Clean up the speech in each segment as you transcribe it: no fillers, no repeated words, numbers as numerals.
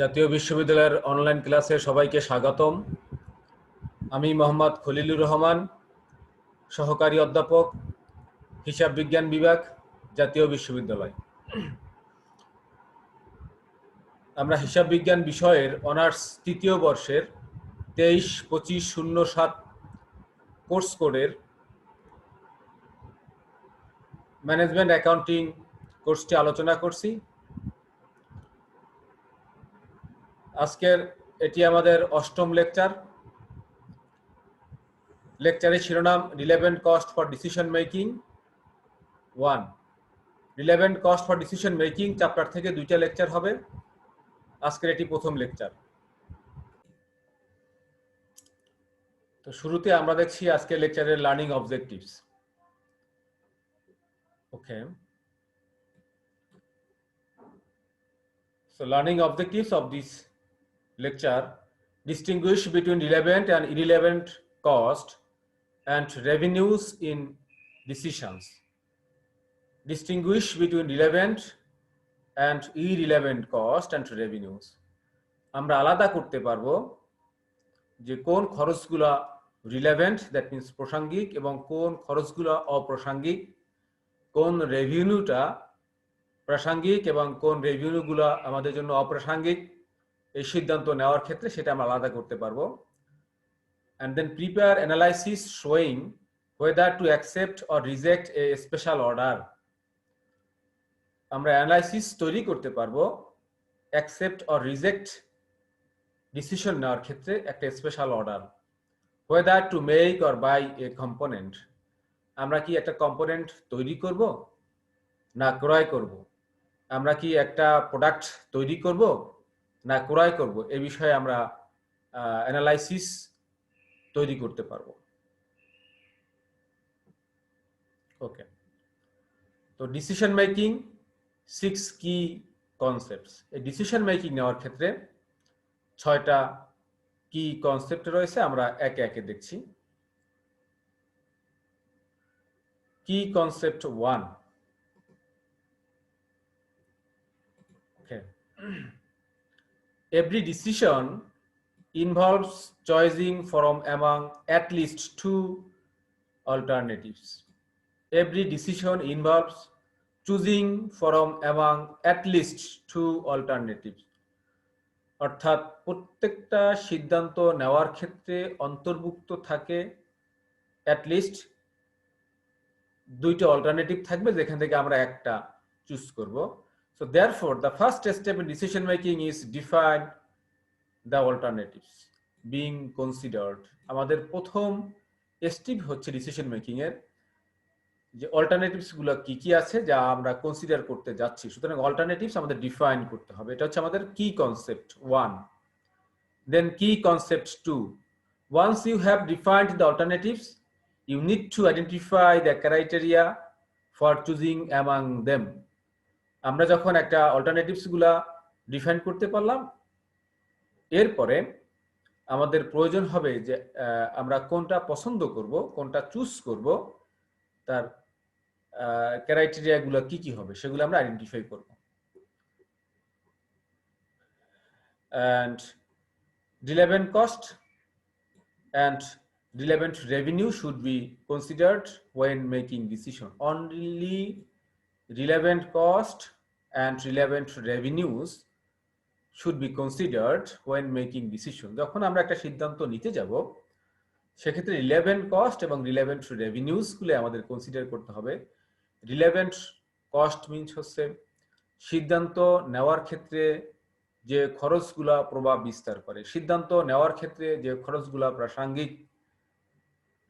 জাতীয় বিশ্ববিদ্যালয়ের অনলাইন ক্লাসে সবাইকে স্বাগতম। আমি মোহাম্মদ খলিলুর রহমান, সহকারী অধ্যাপক, হিসাব বিজ্ঞান বিভাগ, জাতীয় বিশ্ববিদ্যালয়। আমরা হিসাব বিজ্ঞান বিষয়ের অনার্স তৃতীয় বর্ষের 23-25-07 কোর্স কোডের ম্যানেজমেন্ট অ্যাকাউন্টিং কোর্সটি আলোচনা করছি। আজকের এটি আমাদের অষ্টম লেকচার। লেকচারের শিরোনাম relevant cost for decision making 1। Relevant cost for decision making chapter থেকে দুইটা লেকচার হবে। আজকের এটি প্রথম লেকচার। তো শুরুতে আমরা দেখছি আজকের লেকচারের learning objectives. Okay, so learning objectives of this lecture: distinguish between relevant and irrelevant cost and revenues in decisions. Distinguish between relevant and irrelevant cost and revenues. আমরা আলাদা করতে পারবো যে কোন খরচগুলা রিলেভেন্ট, দ্যাট মিন্স প্রাসঙ্গিক, এবং কোন খরচগুলা অপ্রাসঙ্গিক, কোন রেভিনিউটা প্রাসঙ্গিক এবং কোন রেভিনিউগুলো আমাদের জন্য অপ্রাসঙ্গিক, এই সিদ্ধান্ত নেওয়ার ক্ষেত্রে সেটা আমরা আলাদা করতে পারবো। and then prepare analysis showing whether to accept or reject a special order. আমরা অ্যানালাইসিস তৈরি করতে পারবো অ্যাকসেপ্ট অর রিজেক্ট ডিসিশন নেওয়ার ক্ষেত্রে একটা special order. whether to make or buy a component, আমরা কি একটা কম্পোনেন্ট তৈরি করব না ক্রয় করব, আমরা কি একটা প্রোডাক্ট তৈরি করব না ক্রয় করব, এই বিষয়ে আমরা অ্যানালাইসিস তৈরি করতে পারবো। ওকে, তো ডিসিশন মেকিং 6 কি কনসেপ্টস। এই ডিসিশন মেকিং নেওয়ার ক্ষেত্রে 6টা কি কনসেপ্ট রয়েছে, আমরা একে একে দেখছি। কি concept 1। Okay, every decision involves choosing from among at least 2 alternatives. Every decision involves choosing from among at least 2 alternatives. অর্থাৎ প্রত্যেকটা সিদ্ধান্ত নেওয়ার ক্ষেত্রে অন্তর্ভুক্ত থাকে at least 2টা অল্টারনেটিভ থাকবে, যেখান থেকে আমরা একটা চুজ করব। So therefore the first step in decision making is define the alternatives being considered. আমাদের প্রথম স্টেপ হচ্ছে ডিসিশন মেকিং এর যে অল্টারনেটিভস গুলো কি কি আছে যা আমরা কনসিডার করতে যাচ্ছি। সুতরাং অল্টারনেটিভস আমাদের ডিফাইন করতে হবে। এটা হচ্ছে আমাদের কি কনসেপ্ট 1। দেন কি concept 2। once you have defined the alternatives, you need to identify the criteria for choosing among them. আমরা যখন একটা অল্টারনেটিভস গুলা ডিফাইন করতে পারলাম, এরপরে আমাদের প্রয়োজন হবে যে আমরা কোনটা পছন্দ করব, কোনটা চুজ করব, তার ক্রাইটেরিয়া গুলো কি কি হবে সেগুলো আমরা আইডেন্টিফাই করব। and relevant cost and relevant revenue should be considered when making decision. Only relevant cost and relevant revenues should be considered when making decision. যখন আমরা একটা সিদ্ধান্ত নিতে যাব, সেক্ষেত্রে রিলেভেন্ট কস্ট এবং রিলেভেন্ট রেভিনিউস গুলো আমাদের কনসিডার করতে হবে। রিলেভেন্ট কস্ট মিন্স হচ্ছে সিদ্ধান্ত নেওয়ার ক্ষেত্রে যে খরচগুলা প্রভাব বিস্তার করে, সিদ্ধান্ত নেওয়ার ক্ষেত্রে যে খরচগুলা প্রাসঙ্গিক,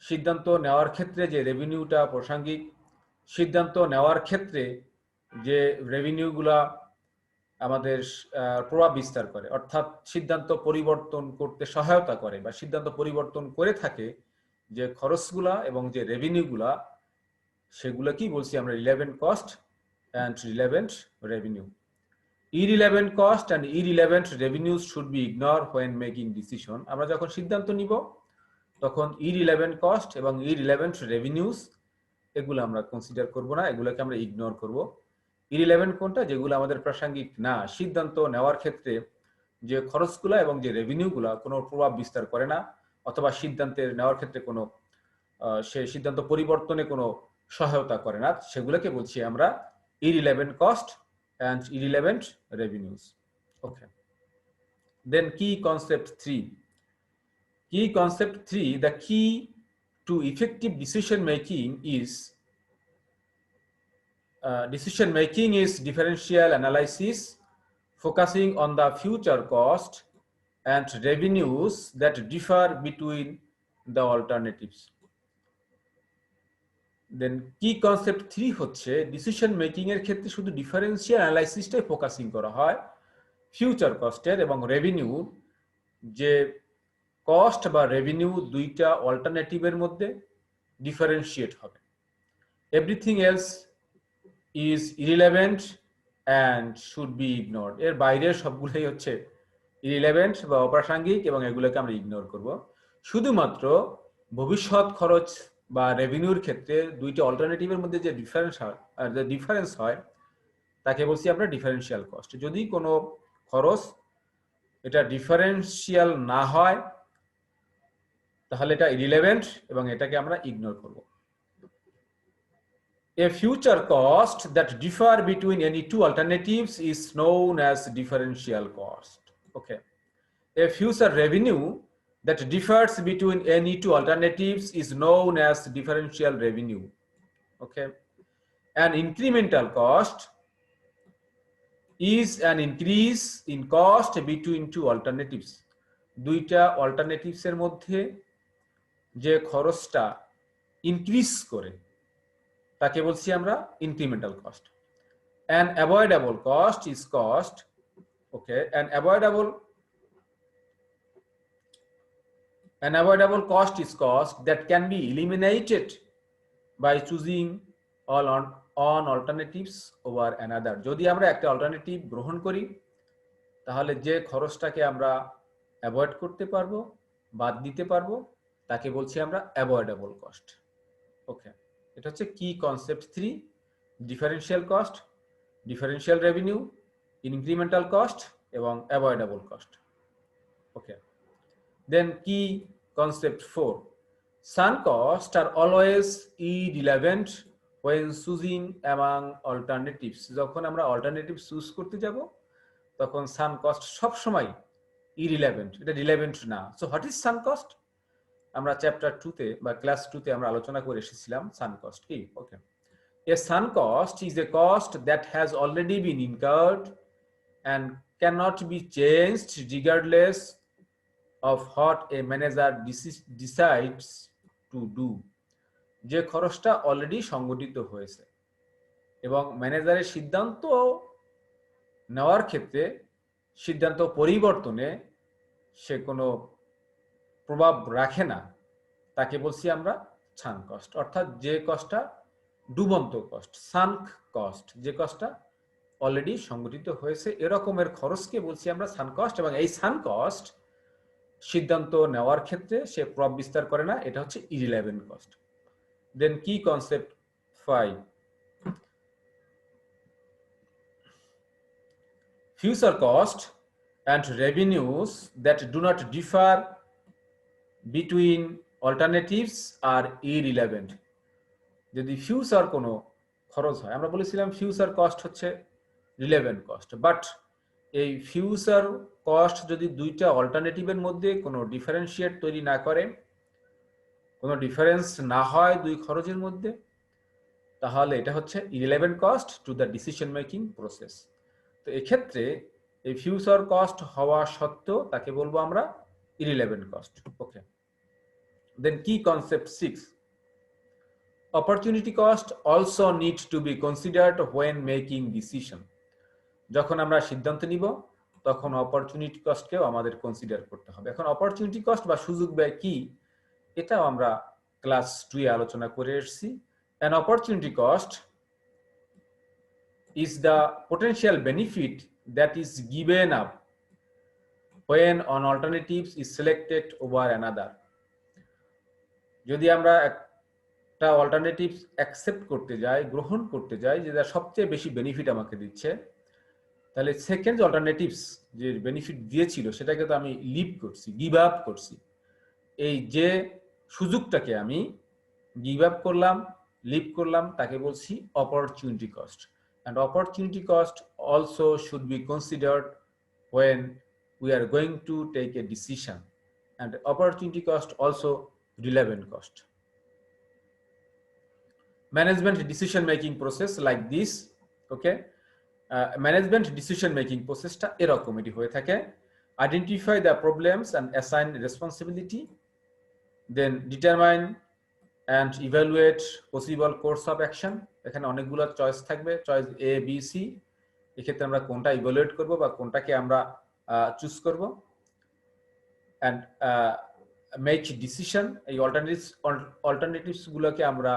সিদ্ধান্ত নেওয়ার ক্ষেত্রে যে রেভিনিউটা প্রাসঙ্গিক, সিদ্ধান্ত নেওয়ার ক্ষেত্রে যে রেভিনিউগুলা আমাদের প্রভাব বিস্তার করে, অর্থাৎ সিদ্ধান্ত পরিবর্তন করতে সহায়তা করে বা সিদ্ধান্ত পরিবর্তন করে থাকে যে খরচগুলা এবং যে রেভিনিউগুলা, সেগুলো কি বলছি আমরা relevant cost and relevant revenue. irrelevant cost and irrelevant revenues should be ignored when making decision. আমরা যখন সিদ্ধান্ত নিব তখন irrelevant cost এবং irrelevant revenues এগুলো আমরা কনসিডার করব না, এগুলোকে আমরা ইগনোর করব। irrelevant কোনটা, যেগুলো আমাদের প্রাসঙ্গিক না, সিদ্ধান্ত নেওয়ার ক্ষেত্রে যে খরচগুলো এবং যে রেভিনিউগুলো কোনো প্রভাব বিস্তার করে না অথবা সিদ্ধান্তের নেওয়ার ক্ষেত্রে কোনো সে সিদ্ধান্ত পরিবর্তনে কোনো সহায়তা করে না, সেগুলোকে বলছি আমরা irrelevant cost and irrelevant revenues. Okay. Then key concept 3. Key concept 3, the key to effective decision making is differential analysis, focusing on the future cost and revenues that differ between the alternatives. দেন কি concept 3 হচ্ছে decision making এর ক্ষেত্রে শুধু differential অ্যানালাইসিসটাই focusing করা হয়, future কস্টের এবং revenue যে cost বা রেভিনিউ দুইটা অল্টারনেটিভের মধ্যে ডিফারেন্সিয়েট হবে। Everything else is irrelevant and should be ignored. এর বাইরের সবগুলোই হচ্ছে ইরিলেভেন্ট বা অপ্রাসঙ্গিক এবং এগুলোকে আমরা ইগনোর করব। শুধুমাত্র ভবিষ্যৎ খরচ বা রেভিনিউর ক্ষেত্রে দুইটা অল্টারনেটিভের মধ্যে যে ডিফারেন্স হয় তাকে বলছি আমরা ডিফারেন্সিয়াল কস্ট। যদি কোনো খরচ এটা ডিফারেন্সিয়াল না হয় তাহলে এটা ইরিলেভেন্ট এবং এটাকে আমরা ইগনোর করব। A future cost that differ between any two alternatives is known as differential cost. Okay. A future revenue that differs between any two alternatives is known as differential revenue. Okay. An incremental cost is an increase in cost between two alternatives. দুইটা alternatives এর মধ্যে যে খরচটা increase করে তাকে বলছি আমরা incremental cost. An avoidable cost is cost. Okay. An avoidable cost is cost that can be eliminated by choosing on alternatives over another. যদি আমরা একটা অল্টারনেটিভ গ্রহণ করি তাহলে যে খরচটাকে আমরা অ্যাভয়েড করতে পারবো, বাদ দিতে পারবো, তাকে বলছি আমরা অ্যাভয়েডেবল কস্ট। ওকে, এটা হচ্ছে কি concept 3, differential cost, differential revenue, incremental cost এবং অ্যাভয়েডেবল কস্ট। ওকে, দেন কি concept 4, sunk costs are always irrelevant when choosing among alternatives. যখন আমরা অল্টারনেটিভ চুজ করতে যাব তখন সান কস্ট সব সময় ইরিলেভেন্ট, এটা রিলেভেন্ট না। So what is San cost? আমরা চ্যাপ্টার 2 তে বা ক্লাস 2 তে আমরা আলোচনা করে এসেছিলাম সান কস্ট কি। ওকে, a sunk cost is a cost that has already been incurred and cannot be changed regardless of what a manager decides to do. যে খরচটা অলরেডি সংগঠিত হয়েছে এবং ম্যানেজারের সিদ্ধান্ত নেওয়ার ক্ষেত্রে সিদ্ধান্ত পরিবর্তনে সে কোনো প্রভাব রাখে না, তাকে বলছি আমরা সান কস্ট। অর্থাৎ যে কস্টটা ডুবন্ত কস্ট, সানক কস্ট, যে কস্টটা অলরেডি সংগঠিত হয়েছে এরকমের খরচকে বলছি আমরা সান কস্ট। এবং এই সান কস্ট সিদ্ধান্ত নেওয়ার ক্ষেত্রে সে প্রভাব বিস্তার করে না, এটা হচ্ছে ইরিলেভেন্ট কস্ট। দেন কি concept 5, future cost and revenues that do not differ between alternatives are irrelevant. যদি ফিউচার কোনো খরচ হয়, আমরা বলেছিলাম ফিউচার কস্ট হচ্ছে রিলেভেন্ট কস্ট, বাট এই ফিউচার কস্ট যদি দুইটা অল্টারনেটিভের মধ্যে কোনো ডিফারেন্সিয়েট তৈরি না করে, কোনো ডিফারেন্স না হয় দুই খরচের মধ্যে, তাহলে এটা হচ্ছে irrelevant cost to the decision making process. তো এক্ষেত্রে এই ফিউচার কস্ট হওয়া সত্ত্বেও তাকে বলবো আমরা ইরিলেভেন্ট কস্ট। ওকে, দেন কি concept 6, opportunity cost also need to be considered when making decision. যখন আমরা সিদ্ধান্ত নিব তখন অপরচুনিটি কস্টকেও আমাদের কনসিডার করতে হবে। এখন অপরচুনিটি কস্ট বা সুযোগ ব্যয় কি, এটাও আমরা ক্লাস 2 এ আলোচনা করে এসেছি। An opportunity cost is the potential benefit that is given up when an alternative is selected over another. যদি আমরা একটা অল্টারনেটিভ অ্যাকসেপ্ট করতে যাই, গ্রহণ করতে যাই, যেটা সবচেয়ে বেশি বেনিফিট আমাকে দিচ্ছে, তাহলে সেকেন্ড অল্টারনেটিভস যে বেনিফিট দিয়েছিল সেটাকে তো আমি লিভ করছি, গিভ আপ করছি। এই যে সুযোগটাকে আমি গিভ আপ করলাম, লিভ করলাম, তাকে বলছি opportunity cost. And opportunity cost also should be considered when we are going to take a decision, and opportunity cost also relevant cost. Management decision making process like this, okay, management decision making process টা এরকমই হয়ে থাকে। Identify the problems and assign responsibility, then determine and evaluate possible course of action। এখানে অনেকগুলো choice থাকবে, choice A B C. এক্ষেত্রে আমরা কোনটা ইভালুয়েট করব বা কোনটাকে আমরা চুজ করব। and make decision। এই alternatives গুলোকে আমরা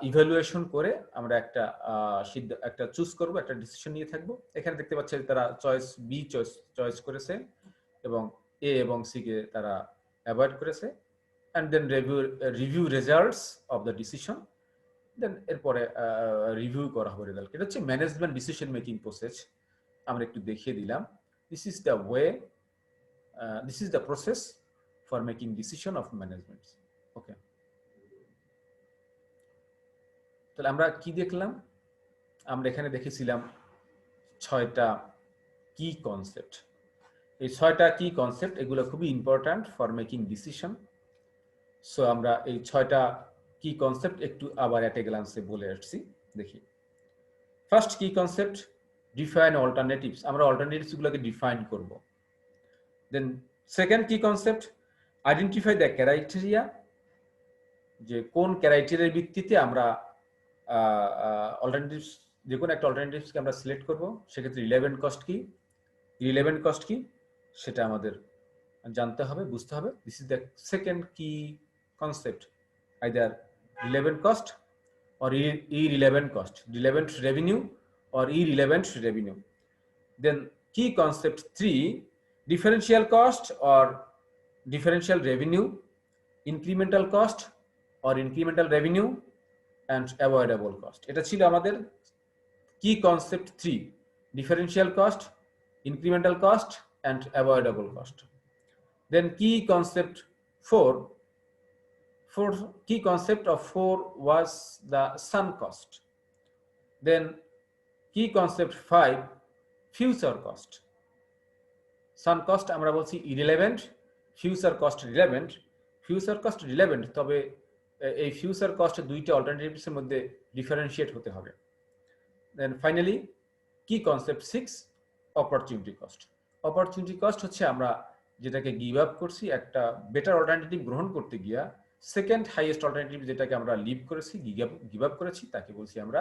ইভালুয়েশন করে আমরা একটা চুজ করব, একটা ডিসিশন নিয়ে থাকবো। এখানে দেখতে পাচ্ছেন তারা চয়েস বি চয়েস করেছে এবং এ এবং সি কে তারা অ্যাভয়েড করেছে। and then review results of the decision, then এরপরে রিভিউ করা হবে রেজাল্ট। এটা হচ্ছে ম্যানেজমেন্ট ডিসিশন মেকিং প্রসেস। আমরা একটু দেখিয়ে দিলাম। This is the way, this is the process for making decision of management, okay। তাহলে আমরা কি দেখলাম? আমরা এখানে দেখেছিলাম 6টা কি কনসেপ্ট। এই 6টা কি কনসেপ্ট এগুলো খুবই important for making decision. So আমরা এই 6টা কি কনসেপ্ট একটু আবার এট এ গ্লান্সে বলে আসছি, দেখি। ফার্স্ট কি কনসেপ্ট, ডিফাইন অল্টারনেটিভস। আমরা অল্টারনেটিভস গুলোকে ডিফাইন করব। দেন সেকেন্ড কি কনসেপ্ট, আইডেন্টিফাই দ্য ক্রাইটেরিয়া, যে কোন ক্রাইটেরিয়ার ভিত্তিতে আমরা অল্টারনেটিভস, যে কোনো একটা অল্টারনেটিভসকে আমরা সিলেক্ট করব। সেক্ষেত্রে রিলেভেন্ট কস্ট কি, ইররিলেভেন্ট কস্ট কি, সেটা আমাদের জানতে হবে, বুঝতে হবে। দিস ইজ দ্য সেকেন্ড কি concept, either relevant cost or irrelevant cost, relevant revenue or irrelevant revenue. Then key concept 3, differential cost or differential revenue, incremental cost or incremental revenue, and avoidable cost. এটা ছিল আমাদের key concept 3, differential cost, incremental cost, and avoidable cost. Then key concept 4, key concept of 4 was the sunk cost. Then key concept 5, future cost. Sunk cost আমরা বলছি irrelevant, future cost relevant। future cost relevant, তবে এই future cost দুইটা alternatives এর মধ্যে differentiate হতে হবে। Then finally key concept 6, opportunity cost. opportunity cost হচ্ছে আমরা যেটাকে গিভ আপ করছি, একটা বেটার অল্টারনেটিভ গ্রহণ করতে গিয়া সেকেন্ড হাইয়েস্ট অল্টারনেটিভ যেটাকে আমরা লিভ করেছি, গিভ আপ করেছি, তাকে বলছি আমরা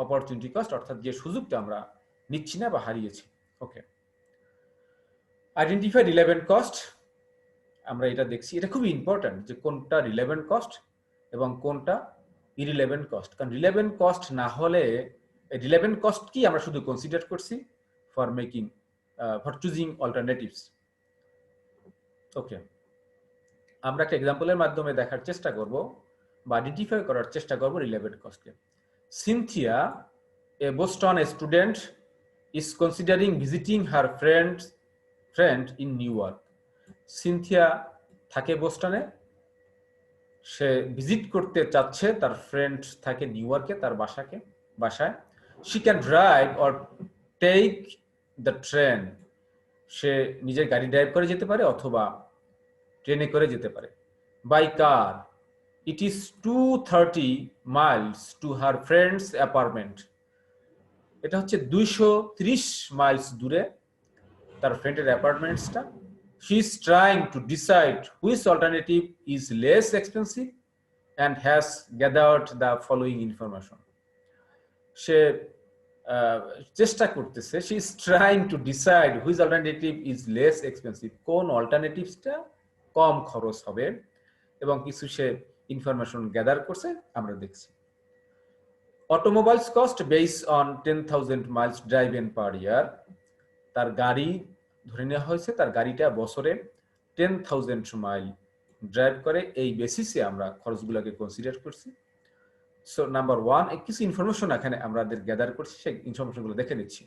অপরচুনিটি কস্ট, অর্থাৎ যে সুযোগটা আমরা নিচ্ছি না বা হারিয়েছি, ওকে। আইডেন্টিফাই রিলেভেন্ট কস্ট, আমরা এটা দেখছি। এটা খুবই ইম্পর্টেন্ট যে কোনটা রিলেভেন্ট কস্ট এবং কোনটা ইরিলেভেন্ট কস্ট। কারণ রিলেভেন্ট কস্ট না হলে, রিলেভেন্ট কস্ট কি আমরা শুধু কনসিডার করছি for making, for choosing alternatives, okay. আমরা একটা এক্সাম্পলের মাধ্যমে দেখার চেষ্টা করব বা আইডেন্টিফাই করার চেষ্টা করব রিলেভেন্ট কস্টকে। Cynthia, a Boston student, is considering visiting her friend in New York. Cynthia থাকে বোস্টনে, সে ভিজিট করতে চাচ্ছে তার ফ্রেন্ড থাকে নিউ ইয়র্কে, তার বাসায়। She can drive or take the train, সে নিজের গাড়ি ড্রাইভ করে যেতে পারে অথবা ট্রেনে করে যেতে পারে। By car, it is 230 miles to her friend's apartment. এটা হচ্ছে 230 মাইলস দূরে তার ফ্রেন্ডের অ্যাপার্টমেন্টসটা। She is trying to decide which alternative is less expensive and has gathered the following information. সে চেষ্টা করতেছে, she is trying to decide which alternative is less expensive, কোন অল্টারনেটিভসটা কম খরচ হবে, এবং কিছু সে ইনফরমেশন গ্যাদার করছে, আমরা দেখছি। Automobiles cost base on 10,000 miles driven per year. তার গাড়ি ধরে নেওয়া হয়েছে, তার গাড়িটা বছরে 10,000 মাইল ড্রাইভ করে, এই বেসিসে আমরা খরচগুলোকে কনসিডার করছি। সো নাম্বার 1, কিছু ইনফরমেশন এখানে আমাদের গ্যাদার করছি, সেই ইনফরমেশনগুলো দেখে নিচ্ছি।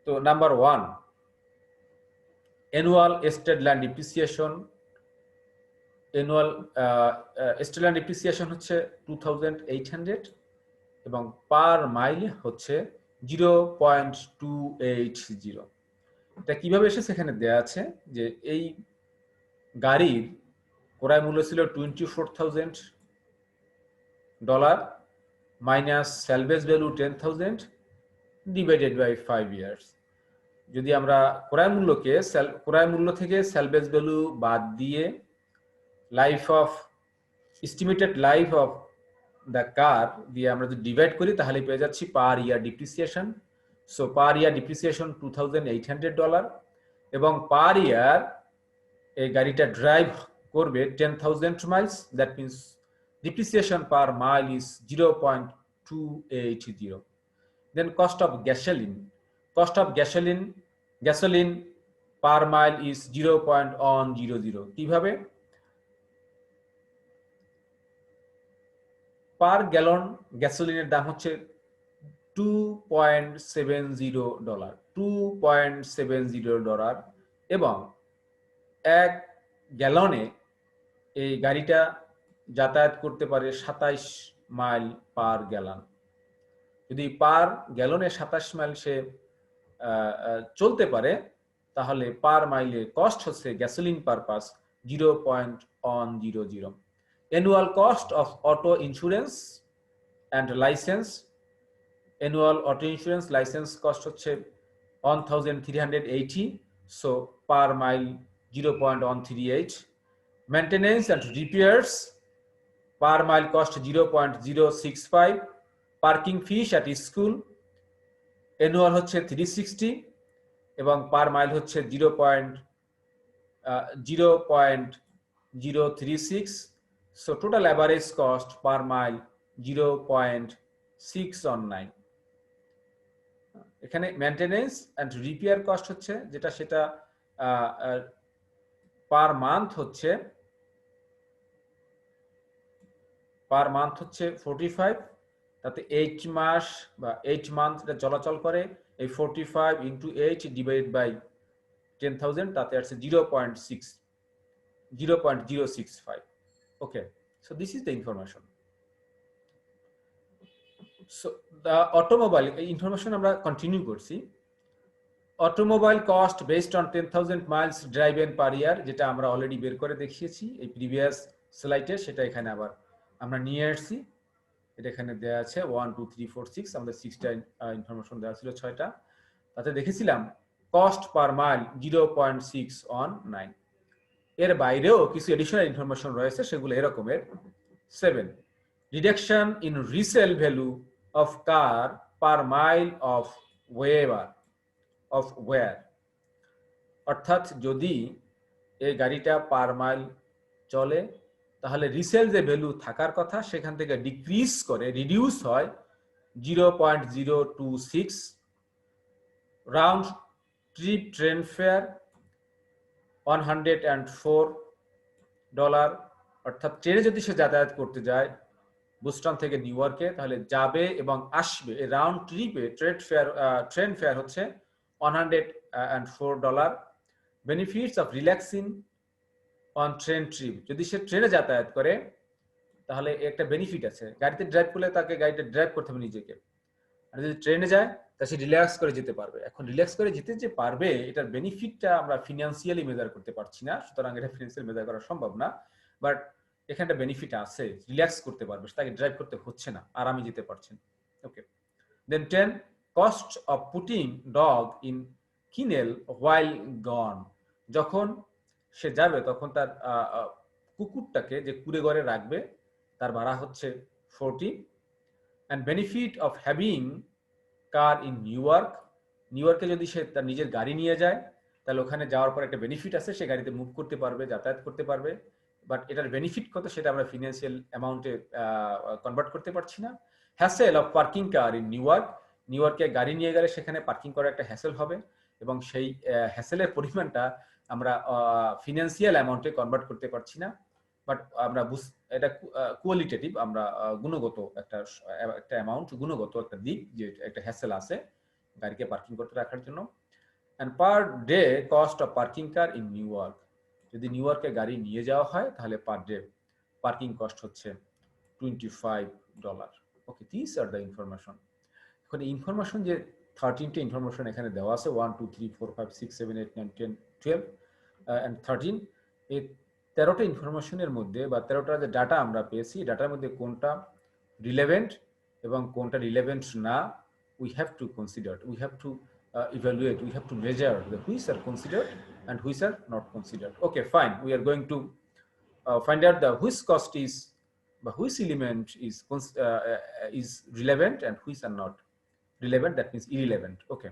তো number 1, annual estate land depreciation. Annual estate land depreciation হচ্ছে 2800 এবং পার মাইল হচ্ছে 0.280। এটা কিভাবে এসেছে এখানে দেয়া আছে যে এই গাড়ির ক্রয় মূল্য ছিল $24,000 minus salvage value 10,000 divided by 5 years. যদি আমরা ক্রয় মূল্য থেকে স্যালভেজ ভ্যালু বাদ দিয়ে life of estimated life of the car দিয়ে আমরা যদি ডিভাইড করি তাহলে পেয়ে যাচ্ছি per year depreciation. So per year depreciation $2,800 এবং পার ইয়ার এই গাড়িটা ড্রাইভ করবে 10,000 miles. That means depreciation per mile is 0.280. Then cost of gasoline per mile is 0.100. কিভাবে? পার গ্যালন গ্যাসোলিনের দাম হচ্ছে $2.70 এবং 1 গ্যালনে এই গাড়িটা যাতায়াত করতে পারে 27 মাইল পার গ্যালন। যদি পার গ্যালনে 27 মাইল সে চলতে পারে তাহলে পার মাইলে কস্ট হচ্ছে gasoline purpose 0.100। Annual cost of auto insurance and licence. Annual auto insurance licence cost হচ্ছে 1,380, so per mile 0.138। Maintenance and repairs per mile cost 0.065। Parking fees at school annual হচ্ছে 360 এবং per mile হচ্ছে 0.036। So total average cost per mile 0.619। এখানে maintenance and repair cost হচ্ছে যেটা সেটা per month হচ্ছে 45, তাতে 8 মাস বা 8 মান্থ এটা চলাচল করে। এই 45 ইন্টু 8 ডিভাইডেড বাই 10,000 তাতে আসছে 0.065। Okay, so this is the information. So the automobile, এই ইনফরমেশন আমরা কন্টিনিউ করছি। Automobile cost based on 10,000 miles driven per year, যেটা আমরা অলরেডি বের করে দেখিয়েছি এই প্রিভিয়াস স্লাইডে, সেটা এখানে আবার আমরা নিয়ে আসছি। এটা এখানে দেওয়া আছে 1 2 3 4 6, আমাদের 6টা ইনফরমেশন দেওয়া ছিল, 6টা। তাতে দেখেছিলাম কস্ট পার মাইল 0.619। এর বাইরেও কিছু এডিশনাল ইনফরমেশন রয়েছে, সেগুলো এরকমের। 7, reduction in resale value of car per mile of wear. অর্থাৎ যদি এই গাড়িটা পার মাইল চলে তাহলে রিসেল যে ভ্যালু থাকার কথা সেখান থেকে রিডিউস হয় 0.026। Round trip train fair $104। অর্থাৎ ট্রেনে যদি সে যাতায়াত করতে যায় বুস্টন থেকে নিউ ইয়র্কে, তাহলে যাবে এবং আসবে এই রাউন্ড ট্রিপে ট্রেন ফেয়ার হচ্ছে $104। Benefits of relaxing on train trip, যদি সে ট্রেনে যাতায়াত করে তাহলে একটা বেনিফিট আছে। গাড়িতে ড্রাইভ করলে তাকে গাড়িটা ড্রাইভ করতে হবে নিজেকে, আর যদি ট্রেনে যায় তা সে রিল্যাক্স করে যেতে পারবে। এখন রিল্যাক্স করে যেতে যে পারবে এটার বেনিফিটটা আমরা ফিনান্সিয়ালি মেজার করতে পারছি না, সুতরাং এটা ফিনান্সিয়ালি মেজার করা সম্ভব না। বাট এখানে বেনিফিট আছে, রিল্যাক্স করতে পারবে, তাকে ড্রাইভ করতে হচ্ছে না, আরামে যেতে পারছেন। Okay, then 10, cost of putting dog in kennel while gone. যখন সে যাবে তখন তার কুকুরটাকে যে কুড়ে ঘরে রাখবে তার ভাড়া হচ্ছে 40। And benefit of having car in new ইয়র্কে যদি সে তার নিজের গাড়ি নিয়ে যায় তাহলে ওখানে যাওয়ার পর একটা বেনিফিট আছে, সে গাড়িতে মুভ করতে পারবে, যাতায়াত করতে পারবে। বাট এটার বেনিফিট কত সেটা আমরা ফিনান্সিয়াল অ্যামাউন্টে কনভার্ট করতে পারছি না। Hassle of parking car in new ইয়র্কে গাড়ি নিয়ে গেলে সেখানে পার্কিং করা একটা হ্যাসেল হবে এবং সেই হ্যাসেলের পরিমাণটা আমরা ফিনান্সিয়াল অ্যামাউন্টে কনভার্ট করতে পারছি না। বাট আমরা এটা কোয়ালিটেটিভ, আমরা গুণগত একটা অ্যামাউন্ট, গুণগত একটা দিক যে একটা হ্যাসেল আছে গাড়িকে পার্কিং করতে রাখার জন্য। And per day cost of parking car in New York, যদি নিউ ইয়র্কে গাড়ি নিয়ে যাওয়া হয় তাহলে পার ডে পার্কিং কস্ট হচ্ছে $25। ওকে, দিস আর দ্য ইনফরমেশন। এখন ইনফরমেশন যে 13টা ইনফরমেশন এখানে দেওয়া আছে, 1 2 3 4 5 6 7 8 9 10 12 অ্যান্ড 13, এই 13টা ইনফরমেশনের মধ্যে বা 13টা যে ডাটা আমরা পেয়েছি, ডাটার মধ্যে কোনটা রিলেভেন্ট এবং কোনটা রিলেভেন্ট না, we have to consider, we have to evaluate, we have to measure the which are considered and which are not considered. Okay, fine, we are going to find out the which cost is, which element is relevant and which are not relevant, that means irrelevant. Okay,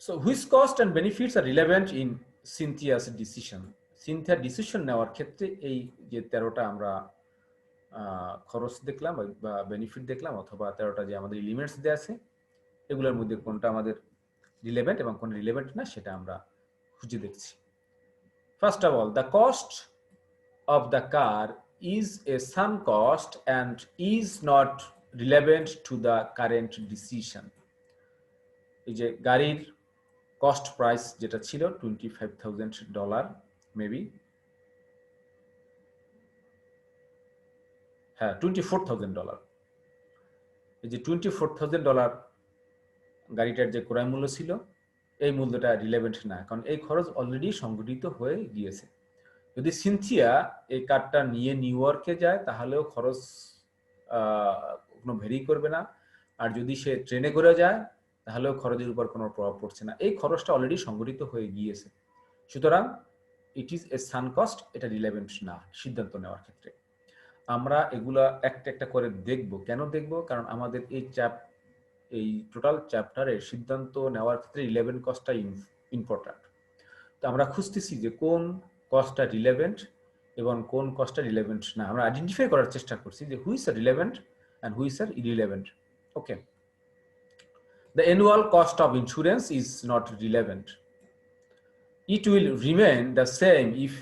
so which cost and benefits are relevant in Cynthia's decision? Cynthia decision নেওয়ার ক্ষেত্রে এই যে 13টা আমরা খরচ দেখলাম বা benefit দেখলাম, অথবা 13টা যে আমাদের এলিমেন্টস দেওয়া আছে, এগুলোর মধ্যে কোনটা আমাদের রিলেভেন্ট এবং কোনটা রিলেভেন্ট না সেটা আমরা খুঁজে দেখছি। First of all, the cost of the car is a sunk cost and is not relevant to the current decision. এই যে গাড়ির কস্ট প্রাইস যেটা ছিল $25,000 মেবি, হ্যাঁ $24,000, এই যে $24,000 গাড়িটার যে ক্রয় মূল্য ছিল, এই মূল্যটা রিলেভেন্ট না, কারণ এই খরচ অলরেডি সংগঠিত হয়ে গিয়েছে। যদি সিনথিয়া এই কারটা নিয়ে নিউ ইয়র্কে যায় তাহলেও খরচ কোনো ভেরি করবে না, আর যদি সে ট্রেনে করে যায় তাহলেও খরচের উপর কোনো প্রভাব পড়ছে না, এই খরচটা অলরেডি সংগঠিত হয়ে গিয়েছে। সুতরাং it is a San cost, এটা রিলেভেন্ট না সিদ্ধান্ত নেওয়ার ক্ষেত্রে। আমরা এগুলা একটা একটা করে দেখব। কেন দেখব? কারণ আমাদের এই টোটাল চ্যাপ্টারে সিদ্ধান্ত নেওয়ার ক্ষেত্রে রিলেভেন্ট কস্টটা ইম্পর্ট্যান্ট। তো আমরা খুঁজতেছি যে কোন কস্টটা রিলেভেন্ট এবং কোন কস্টটা রিলেভেন্ট না, আমরা আইডেন্টিফাই করার চেষ্টা করছি যে which are relevant and which are irrelevant. Okay, the annual cost of insurance is not relevant. It will remain the same if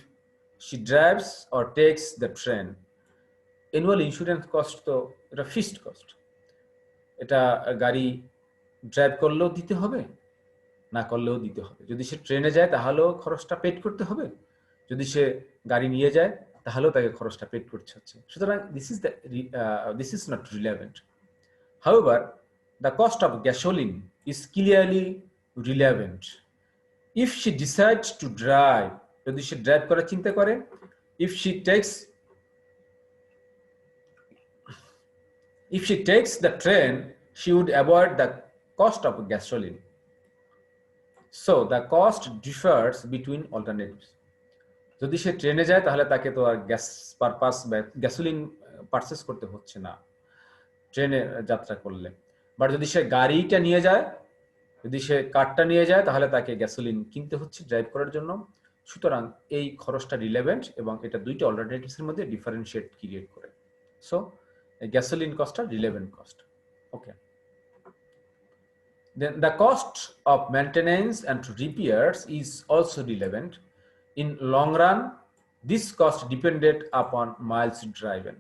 she drives or takes the train. Annual insurance cost তো এটা fixed cost, এটা গাড়ি drive করলেও দিতে হবে, না করলেও দিতে হবে। যদি সে ট্রেনে যায় তাহলেও খরচটা পেড করতে হবে, যদি সে গাড়ি নিয়ে যায় তাহলেও তাকে খরচটা পেড করতে হচ্ছে। সুতরাং this is not relevant. However, the cost of gasoline is clearly relevant. If she decides to drive, যদি সে ড্রাইভ করার চিন্তা করে, if she takes the train, she would avoid the cost of gasoline. So the cost differs between alternatives. যদি সে ট্রেনে যায় তাহলে তাকে তো আর গ্যাস পারপাস বা গ্যাসোলিন পারচেস করতে হচ্ছে না ট্রেনে যাত্রা করলে, বাট যদি সে গাড়িটা নিয়ে যায়, যদি সে কারটা নিয়ে যায় তাহলে তাকে গ্যাসোলিন কিনতে হচ্ছে ড্রাইভ করার জন্য। সুতরাং এই খরচটা রিলেভেন্ট এবং এটা দুইটা অল্টারনেটিভসের মধ্যে ডিফারেন্সিয়েট ক্রিয়েট করে। সো গ্যাসোলিন কস্টটা relevant cost. Okay, then the cost of maintenance and repairs is also relevant. In long run, this cost depended upon miles driven.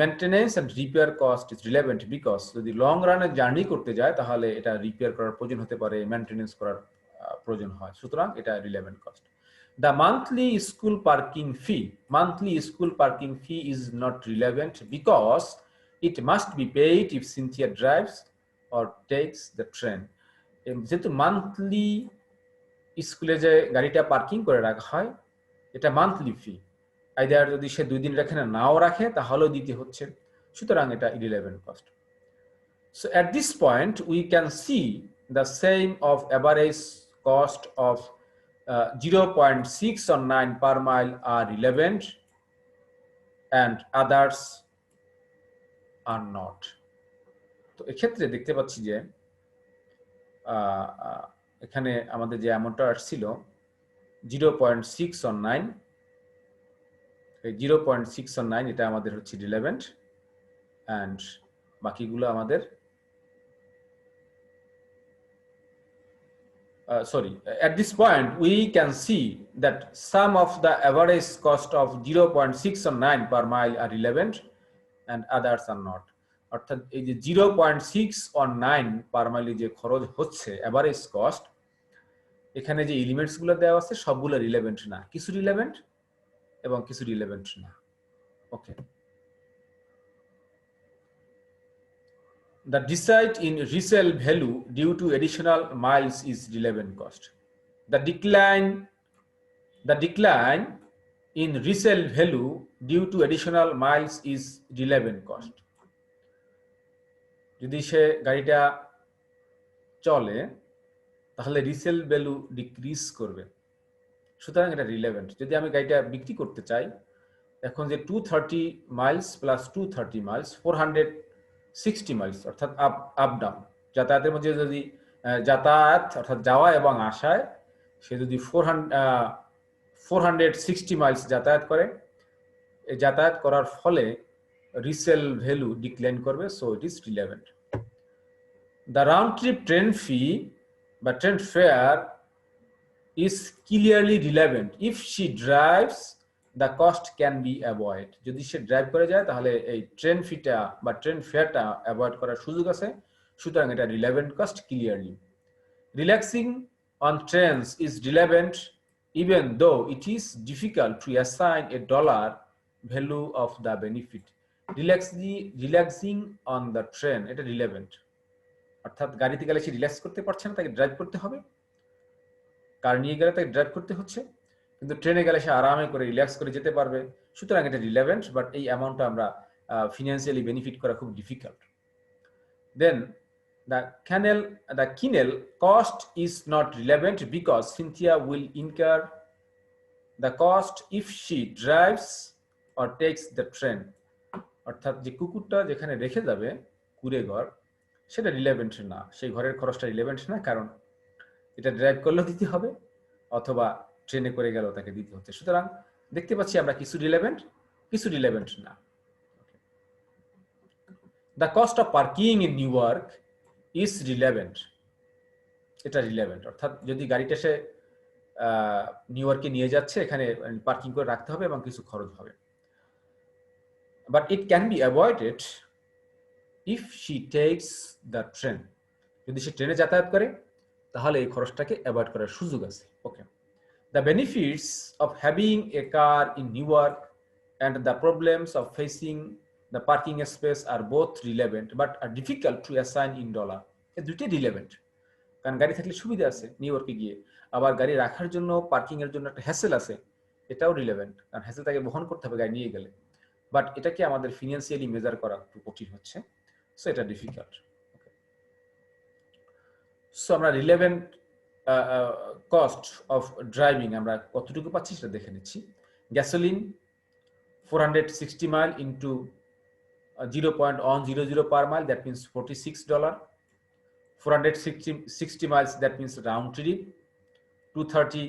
Maintenance and repair cost is relevant because যদি long রানে journey করতে যায় তাহলে এটা repair করার প্রয়োজন হতে পারে, মেইনটেনেন্স করার প্রয়োজন হয়, সুতরাং এটা relevant cost. The monthly school parking fee is not relevant because it must be paid if Cynthia drives or takes the train. যেহেতু মান্থলি স্কুলে যে গাড়িটা পার্কিং করে রাখা হয় এটা মান্থলি ফি, আইদার যদি সে 2 দিন রাখে না নাও রাখে তাহলেও দিতে হচ্ছে, সুতরাং এটা irrelevant cost. So at this point we can see the same of average cost of 0.6 or 9 per mile are relevant and others are not. তো এক্ষেত্রে দেখতে পাচ্ছি যে এখানে আমাদের যে অ্যামাউন্টটা আসছিল 0.6 or 9, 0.6 or 9 এটা আমাদের হচ্ছে রিলেভেন্ট, অ্যান্ড বাকিগুলো আমাদের at this point we can see that some of the average cost of 0.6 or 9 per mile are relevant and others are not. অর্থাৎ এই যে 0.619 পার মাইলে যে খরচ হচ্ছে এভারেজ কস্ট, এখানে যে এলিমেন্টস গুলো দেওয়া আছে সবগুলো রিলেভেন্ট না, কিছু রিলেভেন্ট এবং কিছু রিলেভেন্ট না। ওকে, the decide in resale value due to additional miles is relevant cost. The decline in resale value due to additional miles is relevant cost. যদি সে গাড়িটা চলে তাহলে রিসেল ভ্যালু ডিক্রিজ করবে, সুতরাং এটা রিলেভেন্ট। যদি আমি গাড়িটা বিক্রি করতে চাই, এখন যে 230 মাইলস প্লাস 230 মাইলস 460 মাইলস অর্থাৎ আপ ডাউন যাতায়াতের মধ্যে যদি যাতায়াত অর্থাৎ যাওয়া এবং আসায় সে যদি 460 মাইলস যাতায়াত করে, এই যাতায়াত করার ফলে রিসেল ভ্যালু ডিক্লাইন করবে, so it is relevant. The round trip train fee বা train fare is clearly relevant if she drives, the cost can be avoid. যদি সে ড্রাইভ করে যায় তাহলে এই ট্রেন ফিটা বা ট্রেন ফেয়ারটা অ্যাভয়েড করার সুযোগ আছে, সুতরাং এটা relevant cost clearly. Relaxing on trains is relevant even though it is difficult to assign a dollar value of the benefit. Relaxing on the train এটা রিলেভেন্ট, অর্থাৎ গাড়িতে গেলে সে রিল্যাক্স করতে পারছে না, তাকে ড্রাইভ করতে হবে। কার নিয়ে গেলে তাকে ড্রাইভ করতে হচ্ছে, কিন্তু ট্রেনে গেলে সে আরামে করে রিল্যাক্স করে যেতে পারবে, সুতরাং এটা রিলেভেন্ট। বাট এই অ্যামাউন্টটা আমরা ফিনান্সিয়ালি বেনিফিট করা খুব difficult. Then the kennel cost is not relevant because Cynthia will incur the cost if she drives or takes the train. অর্থাৎ যে কুকুরটা যেখানে রেখে যাবে কুড়ে ঘর, সেটা রিলেভেন্ট না, সেই ঘরের খরচটা রিলেভেন্ট না, কারণ এটা ড্রাইভ করলেও দিতে হবে অথবা ট্রেনে করে গেলেও তাকে দিতে হচ্ছে। সুতরাং দেখতে পাচ্ছি আমরা কিছু রিলেভেন্ট কিছু রিলেভেন্ট না। The cost of parking in New York is relevant, এটা রিলেভেন্ট। অর্থাৎ যদি গাড়িটা সে নিউ ইয়র্কে নিয়ে যাচ্ছে, এখানে পার্কিং করে রাখতে হবে এবং কিছু খরচ হবে। But it can be avoided if she tax the train, যদি সে ট্রেনে যাতায়াত করে তাহলে এই খরচটাকে অ্যাভয়েড করার সুযোগ আছে। Okay, the benefits of having a car in New York and the problems of facing the parking space are both relevant but are difficult to assign in dollar. এই দুটোই রিলেভেন্ট, কারণ গাড়ি থাকলে সুবিধা আছে নিউ ইয়র্কে গিয়ে, আবার গাড়ি রাখার জন্য পার্কিং এর জন্য একটা হ্যাসেল আছে, এটাও রিলেভেন্ট, কারণ হ্যাসেল তাকে বহন করতে হবে গাড়ি নিয়ে গেলে। বাট এটাকে আমাদের ফিনান্সিয়ালি মেজার করা একটু কঠিন হচ্ছে, সো এটা ডিফিকাল্ট। সো আমরা রিলেভেন্ট কস্ট অফ ড্রাইভিং আমরা কতটুকু পাচ্ছি সেটা দেখে নিচ্ছি। Gasoline 460 mile into 0.100 per mile, that means $46. 460 miles, that means round trip. 230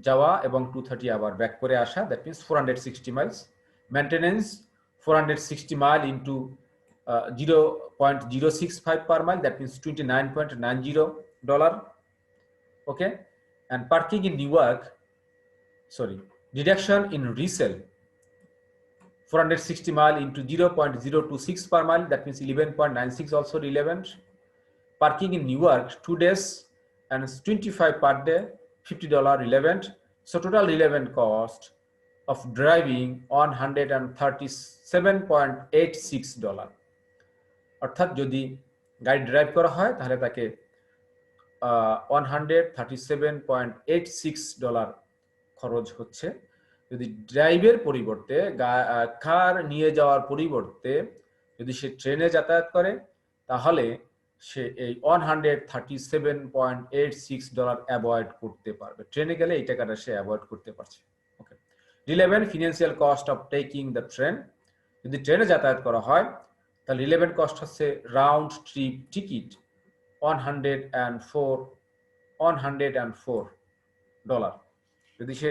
যাওয়া এবং 230 আবার ব্যাক করে আসা, that means 460 miles. Maintenance 460 mile into 0.065 per mile, that means $29.90. Okay, and parking in Newark, deduction in resale 460 mile into 0.026 per mile, that means 11.96, also relevant. Parking in Newark 2 days and 25 per day, $50 relevant. So total relevant cost of driving $137.86. অর্থাৎ যদি গাড়ি drive করা হয় তাহলে তাকে $137.86 খরচ হচ্ছে। যদি ড্রাইভের পরিবর্তে কার নিয়ে যাওয়ার পরিবর্তে যদি সে ট্রেনে যাতায়াত করে তাহলে সে এই $137.86 অ্যাভয়েড করতে পারবে। ট্রেনে গেলে এই টাকাটা সে অ্যাভয়েড করতে পারছে। Okay, relevant financial cost of taking the train, যদি ট্রেনে যাতায়াত করা হয় তাহলে রিলেভেন্ট কস্ট হচ্ছে রাউন্ড ট্রিপ টিকিট $104। যদি সে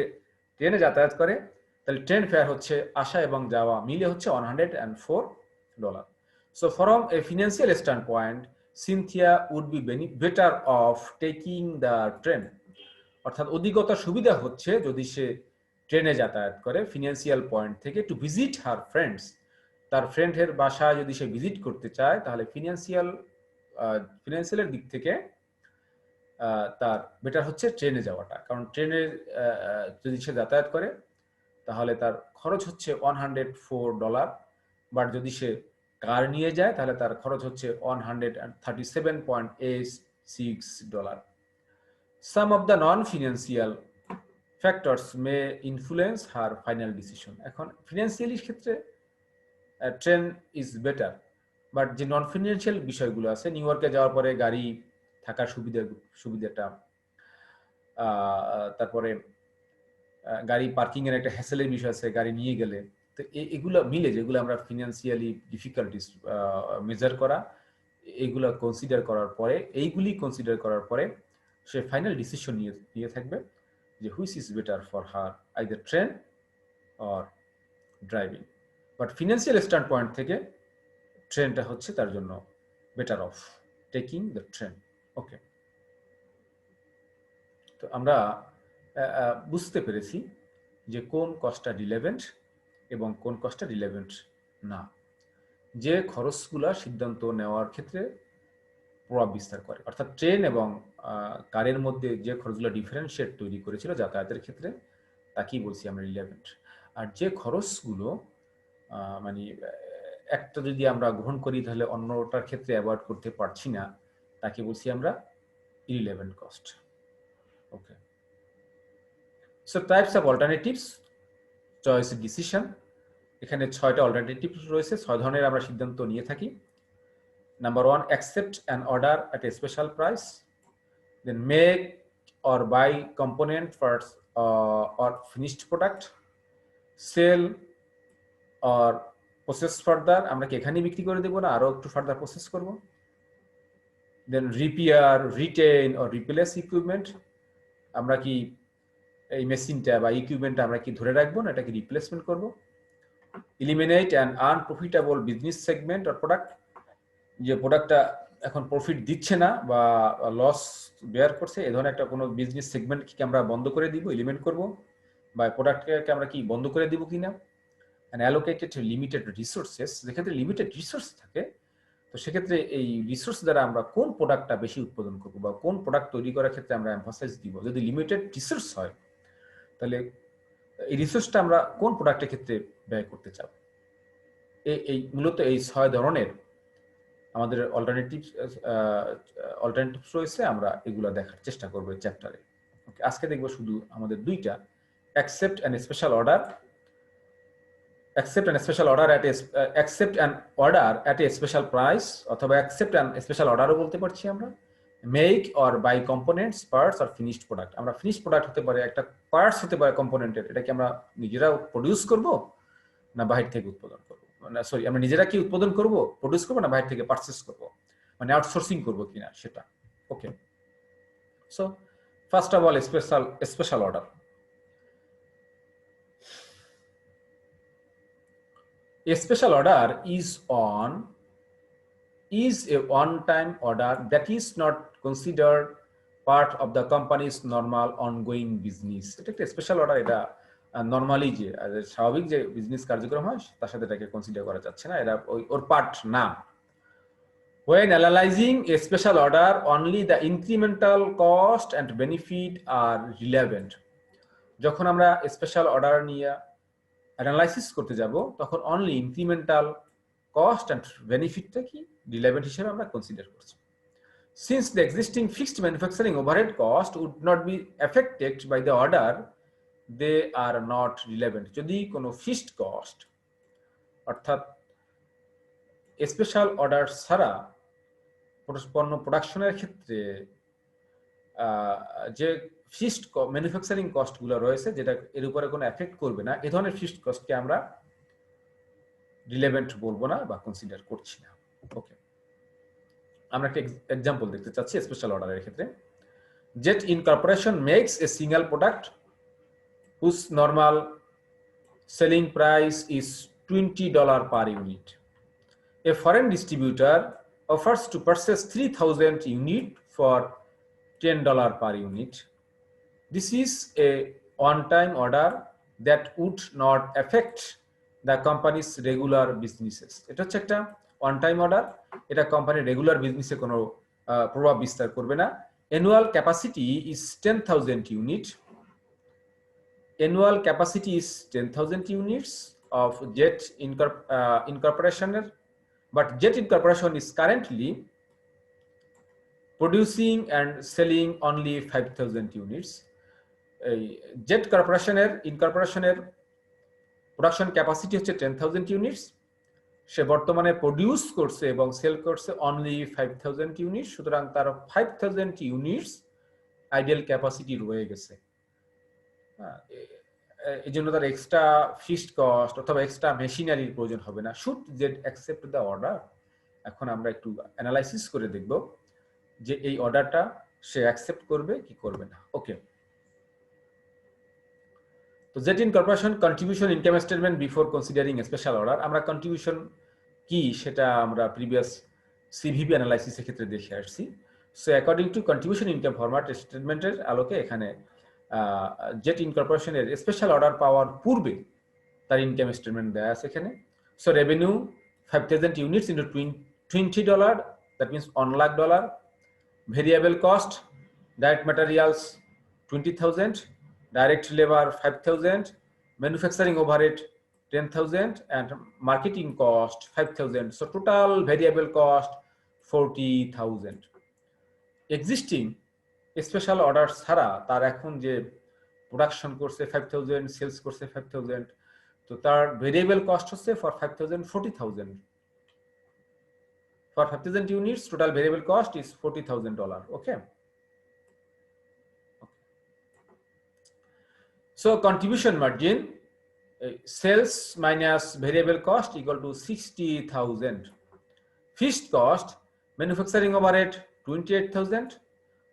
ট্রেনে যাতায়াত করে তাহলে ট্রেন ফেয়ার হচ্ছে আসা এবং যাওয়া মিলে হচ্ছে $104। So from a financial standpoint, Cynthia would be better off taking the train. অর্থাৎ অধিকতর সুবিধা হচ্ছে যদি সে ট্রেনে যাতায়াত করে ফিনান্সিয়াল পয়েন্ট থেকে, টু ভিজিট হার ফ্রেন্ডস, তার ফ্রেন্ডের বাসা যদি সে ভিজিট করতে চায় তাহলে ফিনান্সিয়ালের দিক থেকে তার বেটার হচ্ছে ট্রেনে যাওয়াটা, কারণ ট্রেনে যদি সে যাতায়াত করে তাহলে তার খরচ হচ্ছে $104, বাট যদি সে কার নিয়ে যায় তাহলে তার খরচ হচ্ছে $137.86. Some of the non-financial factors may influence her final decision. এখন ফিনান্সিয়ালি ক্ষেত্রে ট্রেন ইজ বেটার, বাট যে নন ফিনান্সিয়াল বিষয়গুলো আছে, নিউ ইয়র্কে যাওয়ার পরে গাড়ি থাকার সুবিধাটা, তারপরে গাড়ি পার্কিং এর একটা হ্যাসেলের বিষয় আছে গাড়ি নিয়ে গেলে, তো এগুলো মিলে যেগুলো আমরা ফিনান্সিয়ালি ডিফিকাল্টিস মেজার করা, এইগুলো কনসিডার করার পরে, সে ফাইনাল ডিসিশন নিয়ে থাকবে যে which is better for her, either train or driving. But financial standpoint থেকে ট্রেনটা হচ্ছে তার জন্য better off taking the train. Okay, তো আমরা বুঝতে পেরেছি যে কোন কস্টটা রিলেভেন্ট এবং কোন কস্টটা রিলেভেন্ট না, যে খরচগুলো সিদ্ধান্ত নেওয়ার ক্ষেত্রে প্রভাব বিস্তার করে, অর্থাৎ ট্রেন এবং কারের মধ্যে যে খরচগুলো ডিফারেন্সিয়েট তৈরি করেছিল যাতায়াতের ক্ষেত্রে, তাকেই বলছি আমরা রিলেভেন্ট। আর যে খরচগুলো মানে একটা যদি আমরা গ্রহণ করি তাহলে অন্যটার ক্ষেত্রে অ্যাভয়েড করতে পারছি না, তাকে বলছি আমরা irrelevant cost. Okay, so types of alternatives choice decision, এখানে 6টা অল্টারনেটিভ রয়েছে, 6 ধরনের আমরা সিদ্ধান্ত নিয়ে থাকি। Number 1, accept an order at a special price, then make or buy component parts or finished product, sell or process further, আমরা কি এখানেই বিক্রি করে দেবো না আরো একটু ফার্দার প্রসেস করব। Then repair, retain or replace equipment, আমরা কি এই মেশিনটা বা ইকুইপমেন্টটা আমরা কি ধরে রাখবো না এটাকে রিপ্লেসমেন্ট করব। eliminate an unprofitable business segment or product, যে প্রোডাক্টটা এখন প্রফিট দিচ্ছে না বা লস বেয়ার করছে, এই ধরনের একটা কোনো বিজনেস সেগমেন্ট কি আমরা বন্ধ করে দিব, এলিমিনেট করব, বা প্রোডাক্টকে আমরা কি বন্ধ করে দিব কিনা। and allocated limited resources, যেক্ষেত্রে লিমিটেড রিসোর্স থাকে, তো সেক্ষেত্রে এই রিসোর্স দ্বারা আমরা কোন প্রোডাক্টটা বেশি উৎপাদন করব বা কোন প্রোডাক্ট তৈরি করার ক্ষেত্রে আমরা এমফাসাইজ দিব। যদি লিমিটেড রিসোর্স হয় তাহলে এই রিসোর্সটা আমরা কোন প্রোডাক্টের ক্ষেত্রে ব্যয় করতে চাব। এই মূলত এই 6 ধরনের আমাদের অল্টারনেটিভস রয়েছে, আমরা এগুলো দেখার চেষ্টা করব এই চ্যাপ্টারে। ওকে, আজকে দেখব শুধু আমাদের দুইটা, accept an special order at a special price, অথবা accept an special orderও বলতে পারছি আমরা, make or buy components, parts or finished product। আমরা ফিনিশড প্রোডাক্ট হতে পারে, একটা পার্টস হতে পারে কম্পোনেন্টের, এটা কি আমরা নিজেরা প্রডিউস করব না বাহির থেকে উৎপাদন করব, না সরি আমরা নিজেরা কি উৎপাদন করব প্রডিউস করব না বাহির থেকে পারচেজ করব, মানে আউটসোর্সিং করব কিনা সেটা। Okay, so first of all special order. A special order is a one-time order that is not considered part of the company's normal ongoing business. এটা একটা স্পেশাল অর্ডার, এটা নরমালি যে স্বাভাবিক যে বিজনেস কার্যক্রম হয় তার সাথে এটাকে কনসিডার করা যাচ্ছে না, এটা ওর পার্ট না। When analyzing a special order, only the incremental cost and benefit are relevant. যখন আমরা স্পেশাল অর্ডার নিয়ে অ্যানালাইসিস করতে যাব তখন অনলি ইনক্রিমেন্টাল কস্ট অ্যান্ড বেনিফিটটা কি রিলেভেন্ট হিসেবে আমরা কনসিডার করছি। Since the existing fixed manufacturing overhead cost would not be affected by the order, they are not relevant. যদি কোনো ফিক্সড কস্ট অর্থাৎ স্পেশাল অর্ডার ছাড়া পণ্য প্রোডাকশনের ক্ষেত্রে যে ফিক্সড ম্যানুফ্যাকচারিং কস্টগুলো রয়েছে যেটা এর উপরে কোনো এফেক্ট করবে না, এই ধরনের ফিক্সড কস্টকে আমরা রিলেভেন্ট বলবো না বা কনসিডার করছি না। ওকে, আমরা একটা এক্সাম্পল দেখতে চাচ্ছি স্পেশাল অর্ডারের ক্ষেত্রে। Jet Incorporation makes a single product whose normal selling price is $20 per unit. A foreign distributor offers to purchase 3,000 units for $10 per unit. This is a one-time order that would not affect the companies regular businesses. এটা হচ্ছে একটা on time order, এটা কোম্পানির regular বিজনেসে কোনো প্রভাব বিস্তার করবে না। Annual capacity is 10,000 unit. Annual capacity is 10,000 units of jet incorporation, but jet incorporation is currently producing and selling only 5,000 units. Jet incorporationের production capacity হচ্ছে 10,000 units, সে বর্তমানে প্রডিউস করছে এবং সেল করছে অনলি 5,000 ইউনিট। সুতরাং তার 5,000 ইউনিটস আইডিয়াল ক্যাপাসিটি রয়ে গেছে। এই জন্য তার এক্সট্রা ফিক্সড কস্ট অথবা এক্সট্রা মেশিনারির প্রয়োজন হবে না। Should jet accept the order? এখন আমরা একটু অ্যানালাইসিস করে দেখব যে এই অর্ডারটা সে অ্যাকসেপ্ট করবে কি করবে না। ওকে, তো jet incorporation contribution income statement before considering special order. আমরা কন্ট্রিবিউশন কি সেটা আমরা প্রিভিয়াস সিভিবি অ্যানালাইসিসের ক্ষেত্রে দেখে আসছি। So according to contribution income format স্টেটমেন্টের আলোকে এখানে জেট ইনকর্পোরেশনের স্পেশাল অর্ডার পাওয়ার পূর্বে তার ইনকাম স্টেটমেন্ট দেওয়া আছে এখানে। So revenue 5,000 units into $20, that means $1,00,000। Variable cost, direct materials 20,000, direct labor 5,000, manufacturing overhead 10,000, and marketing cost 5,000. So total variable cost 40,000. Existing special order ছাড়া তার এখন যে প্রোডাকশন করছে 5,000, সেলস করছে 5,000, তো তার ভেরিয়েবল কস্ট হচ্ছে for 5,000 40,000। For 5,000 units total variable cost is $40,000। Okay, so contribution margin, sales minus variable cost equal to 60,000. Fixed cost, manufacturing overhead 28,000,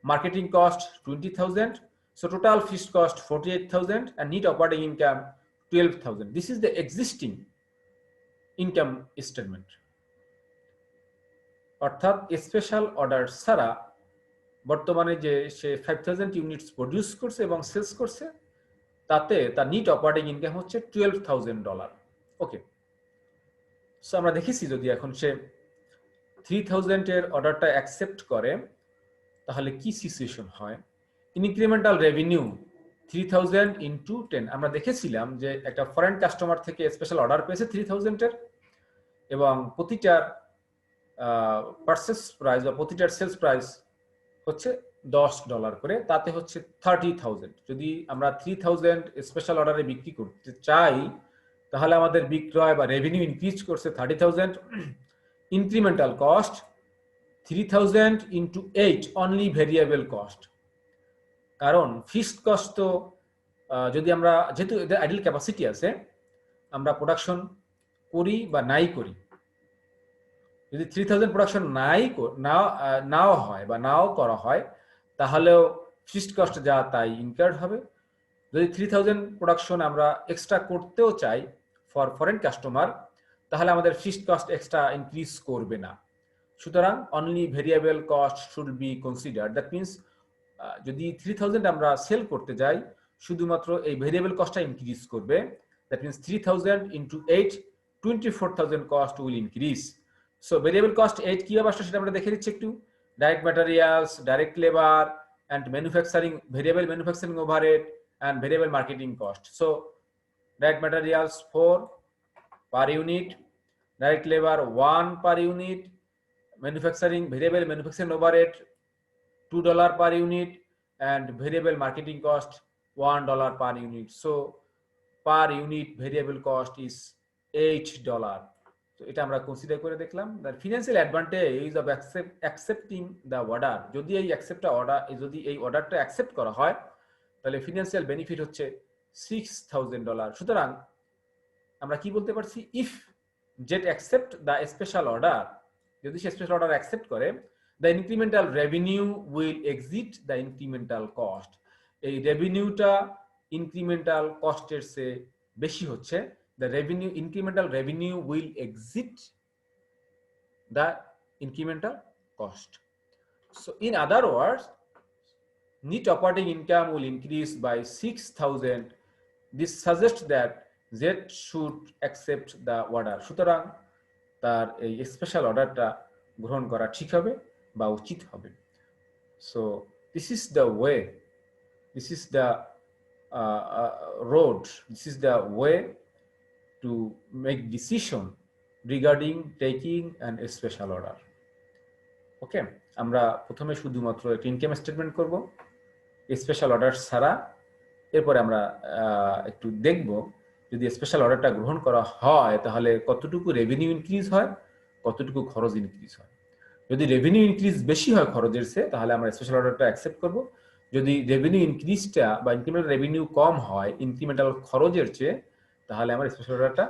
marketing cost 20,000. So total fixed cost 48,000 and net operating income 12,000. This is the existing income statement. অর্থাৎ special order ছাড়া বর্তমানে যে সে 5,000 units produce করছে এবং sales করছে তাতে তার NEET operating income হচ্ছে $12,000। ওকে, সো আমরা দেখেছি যদি এখন সে 3,000 এর অর্ডারটা অ্যাকসেপ্ট করে তাহলে কি সিচুয়েশন হয়। Incremental revenue 3,000 into 10। আমরা দেখেছিলাম যে একটা ফরেন কাস্টমার থেকে স্পেশাল অর্ডার পেয়েছে 3,000 এর এবং প্রতিটার পারচেস প্রাইস বা প্রতিটার সেলস প্রাইস হচ্ছে $10 করে, তাতে হচ্ছে 30,000। যদি আমরা 3,000 স্পেশাল অর্ডারে বিক্রি করতে চাই তাহলে আমাদের বিক্রয় বা রেভিনিউ ইনক্রিজ করছে 30,000। Incremental cost 3,000 into 8 only variable cost, কারণ ফিক্সড কস্ট তো যদি আমরা যেহেতু এদের আইডল ক্যাপাসিটি আছে আমরা প্রোডাকশন করি বা নাই করি, যদি 3,000 প্রোডাকশন নাও হয় বা নাও করা হয় তাহলেও ফিক্সড কস্ট যা তাই ইনকার্ড হবে। যদি 3,000 প্রোডাকশন আমরা এক্সট্রা করতেও চাই ফর ফরেন কাস্টমার তাহলে আমাদের ফিক্সড কস্ট এক্সট্রা ইনক্রিজ করবে না। সুতরাং only variable cost should be consider. That means যদি 3,000 আমরা সেল করতে যাই শুধুমাত্র এই ভেরিয়েবল কস্টটা ইনক্রিজ করবে। That means 3,000 into 8 24,000 cost will increase. So variable cost 8 কিভাবে আসলে সেটা আমরা দেখে দিচ্ছি একটু। Direct materials, direct labour and manufacturing, variable manufacturing overhead and variable marketing cost. So direct materials 4 per unit, direct labor 1 per unit, manufacturing variable manufacturing overhead $2 per unit and variable marketing cost $1 per unit. So per unit variable cost is $8. তো এটা আমরা consider করে দেখলাম। The financial advantage of accepting the order, যদি এই অর্ডারটা accept করা হয় তাহলে ফিনান্সিয়াল বেনিফিট হচ্ছে $6,000। সুতরাং আমরা কি বলতে পারছি, if jet accept the special order, যদি সে স্পেশাল অর্ডার অ্যাকসেপ্ট করে, the incremental revenue will exit the incremental cost. এই রেভিনিউটা ইনক্রিমেন্টাল কস্টের চেয়ে বেশি হচ্ছে। The incremental revenue will exit the incremental cost. So in other words, net operating income will increase by 6,000. This suggests that Z should accept the order. সুতরাং তার এই special অর্ডারটা গ্রহণ করা ঠিক হবে বা উচিত হবে। So this is the way, this is the road, this is the way to make decision regarding taking an special order. ওকে, আমরা প্রথমে শুধুমাত্র একটা ইনকাম স্টেটমেন্ট করব স্পেশাল অর্ডার ছাড়া। এরপরে আমরা একটু দেখব যদি স্পেশাল অর্ডারটা গ্রহণ করা হয় তাহলে কতটুকু রেভিনিউ ইনক্রিজ হয়, কতটুকু খরচ ইনক্রিজ হয়। যদি রেভিনিউ ইনক্রিজ বেশি হয় খরচের চেয়ে তাহলে আমরা স্পেশাল অর্ডারটা অ্যাকসেপ্ট করব। যদি রেভিনিউ ইনক্রিজটা বা ইনক্রিমেন্টাল রেভিনিউ কম হয় ইনক্রিমেন্টাল খরচের চেয়ে তাহলে আমরা স্পেশাল অর্ডারটা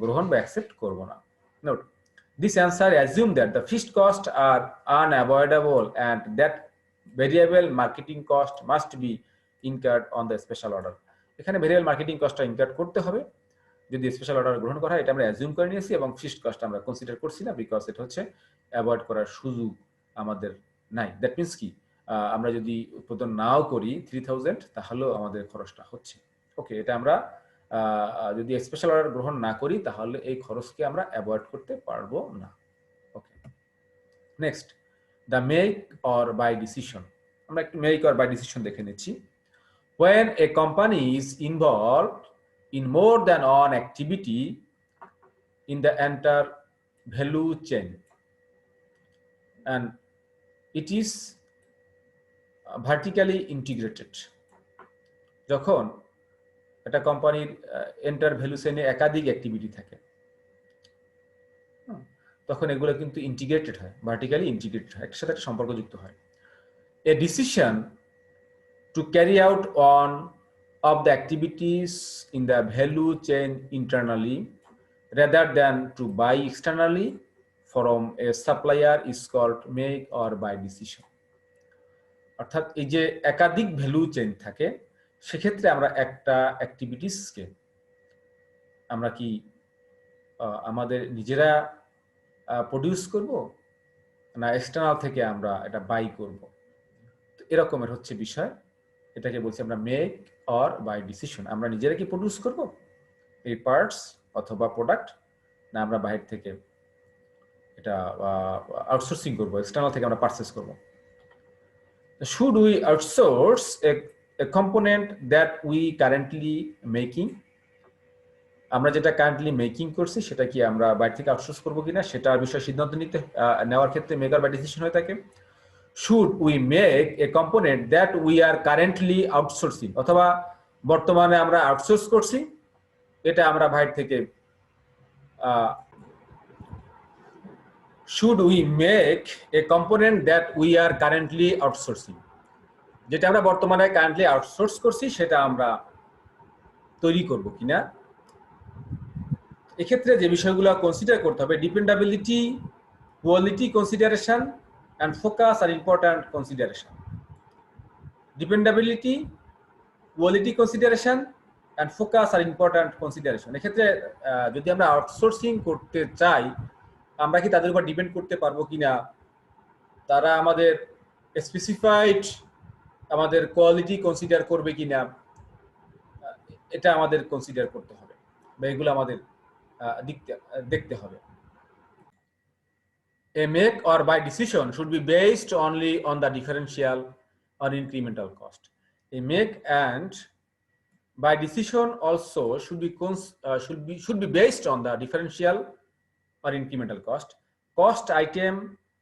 গ্রহণ বা অ্যাকসেপ্ট করব না। Note, this answer assume that the fixed costs are unavoidable and that variable marketing cost must be incurred on the special order. এখানে ভেরিয়েবল মার্কেটিং কস্টটা ইনকার করতে হবে যদি স্পেশাল অর্ডার গ্রহণ করা হয়, এটা আমরা অ্যাজিউম করে নিয়েছি এবং ফিক্সড কস্ট আমরা কনসিডার করছি না, বিকজ এটা হচ্ছে অ্যাভয়েড করার সুযোগ আমাদের নাই। দ্যাট মিনস কি, আমরা যদি উৎপাদন নাও করি 3000 তাহলেও আমাদের খরচটা হচ্ছে। ওকে, এটা আমরা যদি স্পেশাল অর্ডার গ্রহণ না করি তাহলে এই খরচকে আমরা অ্যাভয়েড করতে পারবো না। Okay, next, the make or buy decision. আমরা একটু মেক অর বাই ডিসিশন দেখে নিচ্ছি। When a company is involved in more than one activity in the entire value chain and it is vertically integrated, যখন একটা কোম্পানির enter value চেইনে একাধিক activity থাকে তখন এগুলো কিন্তু ইন্টিগ্রেটেড হয়, ভার্টিক্যালি ইন্টিগ্রেটেড হয়, একটার সাথে একটা সম্পর্কযুক্ত হয়। A decision to carry out one of the activities in the value chain internally rather than to buy externally from a supplier is called make or buy decision. অর্থাৎ এই যে একাধিক ভ্যালু চেইন থাকে সেক্ষেত্রে আমরা একটা অ্যাক্টিভিটিসকে আমরা কি আমাদের নিজেরা প্রডিউস করব না এক্সটার্নাল থেকে আমরা এটা বাই করব, এরকমের হচ্ছে বিষয়। এটাকে বলছি আমরা মেক অর বাই ডিসিশন। আমরা নিজেরা কি প্রডিউস করব এই পার্টস অথবা প্রোডাক্ট, না আমরা বাইরে থেকে এটা আউটসোর্সিং করব, এক্সটার্নাল থেকে আমরা পারচেজ করব। Should we outsource A component that we currently making, আমরা যেটা কারেন্টলি মেকিং করছি সেটা কি আমরা বাইরে থেকে আউটসোর্স করব কিনা সেটার বিষয়ে সিদ্ধান্ত নেওয়ার ক্ষেত্রে মেক অর বাই ডিসিশন হয়ে থাকে। Should we make a component that we are currently outsourcing, অথবা বর্তমানে আমরা আউটসোর্স করছি এটা আমরা বাইরে থেকে should we make a component that we are currently outsourcing, যেটা আমরা বর্তমানে কারেন্টলি আউটসোর্স করছি সেটা আমরা তৈরি করব কিনা। এক্ষেত্রে যে বিষয়গুলো কনসিডার করতে হবে, dependability, quality consideration and focus are important consideration. Dependability, quality consideration and focus are important consideration. এক্ষেত্রে যদি আমরা আউটসোর্সিং করতে চাই আমরা কি তাদের উপর ডিপেন্ড করতে পারবো কিনা, তারা আমাদের স্পেসিফাইড আমাদের কোয়ালিটি কনসিডার করবে কিনা, এটা আমাদের কনসিডার করতে হবে বা এগুলো আমাদের দেখতে হবে। A make or buy decision should be based only on the differential or incremental cost. A make and buy decision also should be based on the differential or incremental cost. Cost item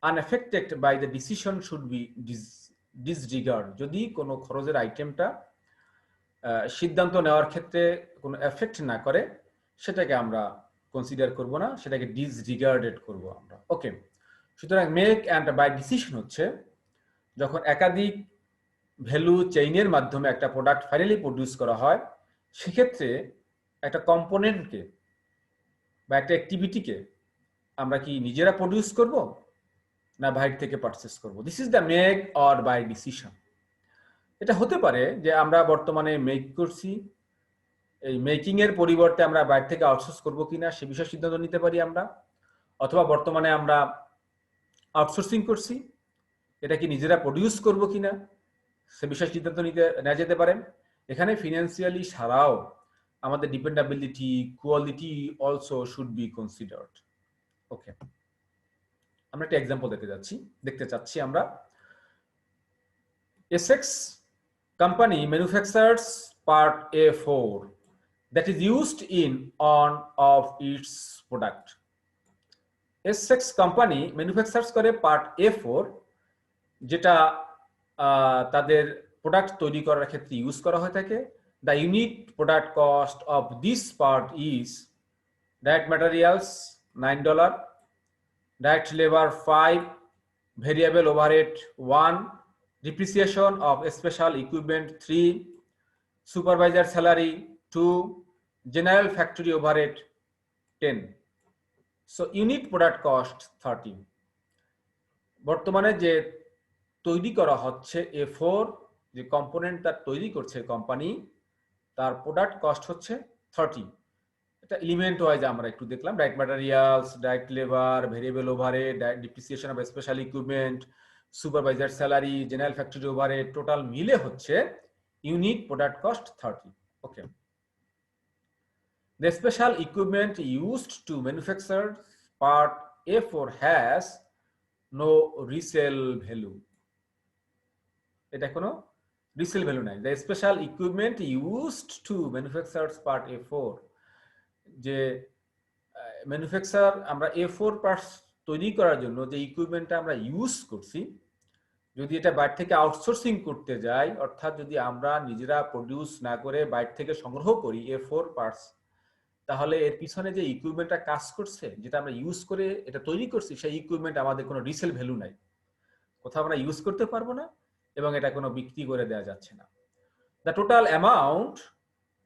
unaffected by the decision should be disregarded. যদি কোনো খরচের আইটেমটা সিদ্ধান্ত নেওয়ার ক্ষেত্রে কোনো effect না করে সেটাকে আমরা কনসিডার করব না, সেটাকে ডিসরিগার্ডেড করব আমরা। ওকে, সুতরাং মেক অ্যান্ড বাই ডিসিশন হচ্ছে যখন একাধিক ভ্যালু চেইনের মাধ্যমে একটা প্রোডাক্ট ফাইনালি প্রডিউস করা হয় সেক্ষেত্রে একটা কম্পোনেন্টকে বা একটা অ্যাক্টিভিটিকে আমরা কি নিজেরা প্রডিউস করব না বাইরে থেকে পারচেস করব। This is the make or buy decision. এটা হতে পারে যে আমরা বর্তমানে মেক করছি, এই মেকিং এর পরিবর্তে আমরা বাইরে থেকে আউটসোর্স করব কিনা সে বিষয়ে সিদ্ধান্ত নিতে পারি আমরা, অথবা বর্তমানে আমরা আউটসোর্সিং করছি এটা কি নিজেরা প্রডিউস করব কিনা সে বিষয়ে সিদ্ধান্ত নেওয়া যেতে পারে। এখানে ফিনান্সিয়ালি ছাড়াও আমাদের dependability, quality also should be considered. Okay, আমরা একটা এক্সাম্পল দেখতে চাচ্ছি আমরা। Essex company manufactures part A4 that is used in on of its product. Essex company manufactures করে part A4 যেটা তাদের প্রোডাক্ট তৈরি করার ক্ষেত্রে ইউজ করা হয়ে থাকে। The unit product cost of this part is direct materials $9, direct labor 5, variable overhead 1, depreciation of special equipment 3, supervisor salary 2, general factory overhead 10. So unit product cost 30. বর্তমানে যে তৈরি করা হচ্ছে A4 যে কম্পোনেন্ট তার তৈরি করছে কোম্পানি, তার প্রোডাক্ট কস্ট হচ্ছে 30। এটা এলিমেন্ট ওয়াইজ আমরা একটু দেখলাম, direct materials, direct labour, variable overhead, depreciation of special equipment, supervisor salary, general factory overhead, total মিলে হচ্ছে unit product cost 30। Okay, the special equipment used to manufacture part A4 has no resale value. এটা কোনো resale value নাই। the special equipment used to manufacture part A4, যে manufacture আমরা A4 parts তৈরি করার জন্য যে ইকুইপমেন্টটা আমরা ইউজ করছি, যদি এটা বাইরে থেকে আউটসোর্সিং করতে যাই, অর্থাৎ যদি আমরা নিজেরা প্রডিউস না করে বাইরে থেকে সংগ্রহ করি A4 পার্টস, তাহলে এর পিছনে যে ইকুইপমেন্টটা কাজ করছে, যেটা আমরা ইউজ করে এটা তৈরি করছি, সেই ইকুইপমেন্ট আমাদের কোনো রিসেল ভ্যালু নাই, কোথাও আমরা ইউজ করতে পারবো না এবং এটা কোনো বিক্রি করে দেওয়া যাচ্ছে না। The total amount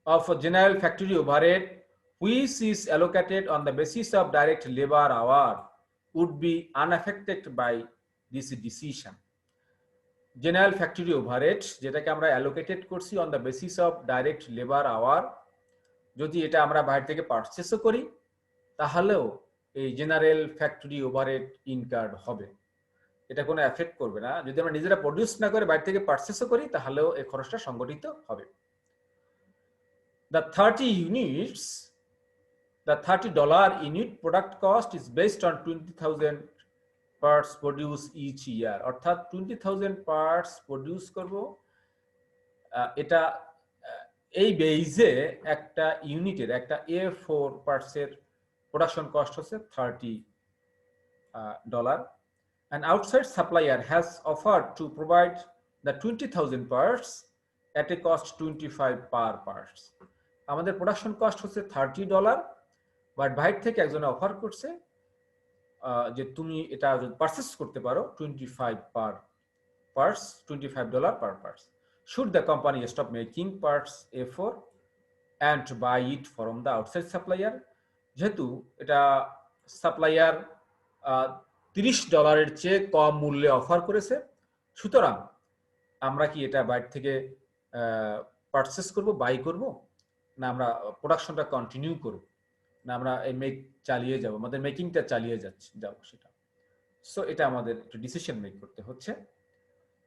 of general factory overhead which is allocated on the basis of direct labor hour would be unaffected by this decision. General factory overhead যেটাকে আমরা allocated করছি on the basis of direct labor hour, যদি এটা আমরা বাইরে থেকে পারচেসও করি তাহলেও এই জেনারেল ফ্যাক্টরি ওভারহেড ইনকার্ড হবে, এটা কোনো এফেক্ট করবে না। যদি আমরা নিজেরা প্রডিউস না করে বাইরে থেকে পারচেসও করি তাহলেও এই খরচটা সংগঠিত হবে। The $30 unit product cost is based on 20,000 parts produced each year, অর্থাৎ 20,000 পার্টস প্রডিউস করব, এটা এই বেইজে একটা ইউনিটের একটা A4 পার্টসের প্রোডাকশন কস্ট হচ্ছে $30. An outside supplier has offered to provide the 20,000 parts at a cost 25 per parts. আমাদের প্রোডাকশন কস্ট হচ্ছে $30, বাট বাইরে থেকে একজন অফার করছে যে তুমি এটা যদি পারচেস করতে পারো $25 per parts, $25 per parts. Should the company stop making parts A4 and buy it from the outside supplier? যেহেতু এটা সাপ্লায়ার $30 চেয়ে কম মূল্যে অফার করেছে, সুতরাং আমরা কি এটা বাইরে থেকে পারচেস করব, বাই করব, না আমরা প্রোডাকশনটা কন্টিনিউ করব, না আমরা এই মেক চালিয়ে যাব, আমাদের মেকিংটা চালিয়ে যাব সেটা। সো এটা আমাদের একটু ডিসিশন মেক করতে হচ্ছে।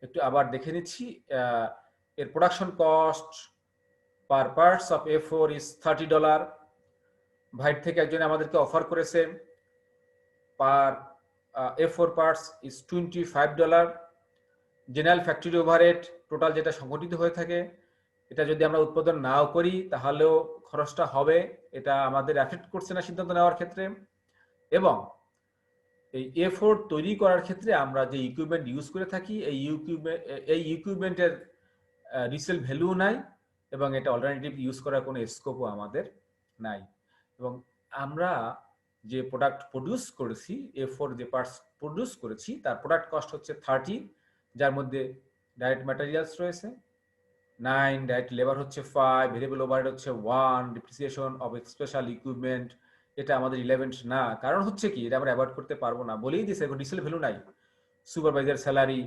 একটু আবার দেখে নিচ্ছি, এর production cost per parts of A4 is $30। বাইরে থেকে একজন আমাদেরকে অফার করেছে পার A4 parts is $25। General factory overhead total যেটা সংগঠিত হয়ে থাকে, এটা যদি আমরা উৎপাদন নাও করি তাহলেও খরচটা হবে, এটা আমাদের এফেক্ট করছে না সিদ্ধান্ত নেওয়ার ক্ষেত্রে। এবং এই A4 তৈরি করার ক্ষেত্রে আমরা যে ইকুইপমেন্ট ইউজ করে থাকি, এই ইকুইপমেন্টের রিসেল ভ্যালু নাই এবং এটা অল্টারনেটিভ ইউজ করার কোনো স্কোপও আমাদের নাই। এবং আমরা যে প্রোডাক্ট প্রডিউস করেছি, A4 যে পার্টস প্রডিউস করেছি তার প্রোডাক্ট কস্ট হচ্ছে 30, যার মধ্যে ডাইরেক্ট ম্যাটেরিয়ালস রয়েছে 9, ডাইরেক্ট লেবার হচ্ছে 5, ভেরিয়েবল ওভারহেড হচ্ছে 1, ডিপ্রিসিয়েশন অফ স্পেশাল ইকুইপমেন্ট এটা আমাদের রিলেভেন্ট না। কারণ হচ্ছে কি, এটা আমরা অ্যাভয়েড করতে পারবো না, বলেই দিয়েছে রিসেল ভ্যালু নাই। Supervisor salary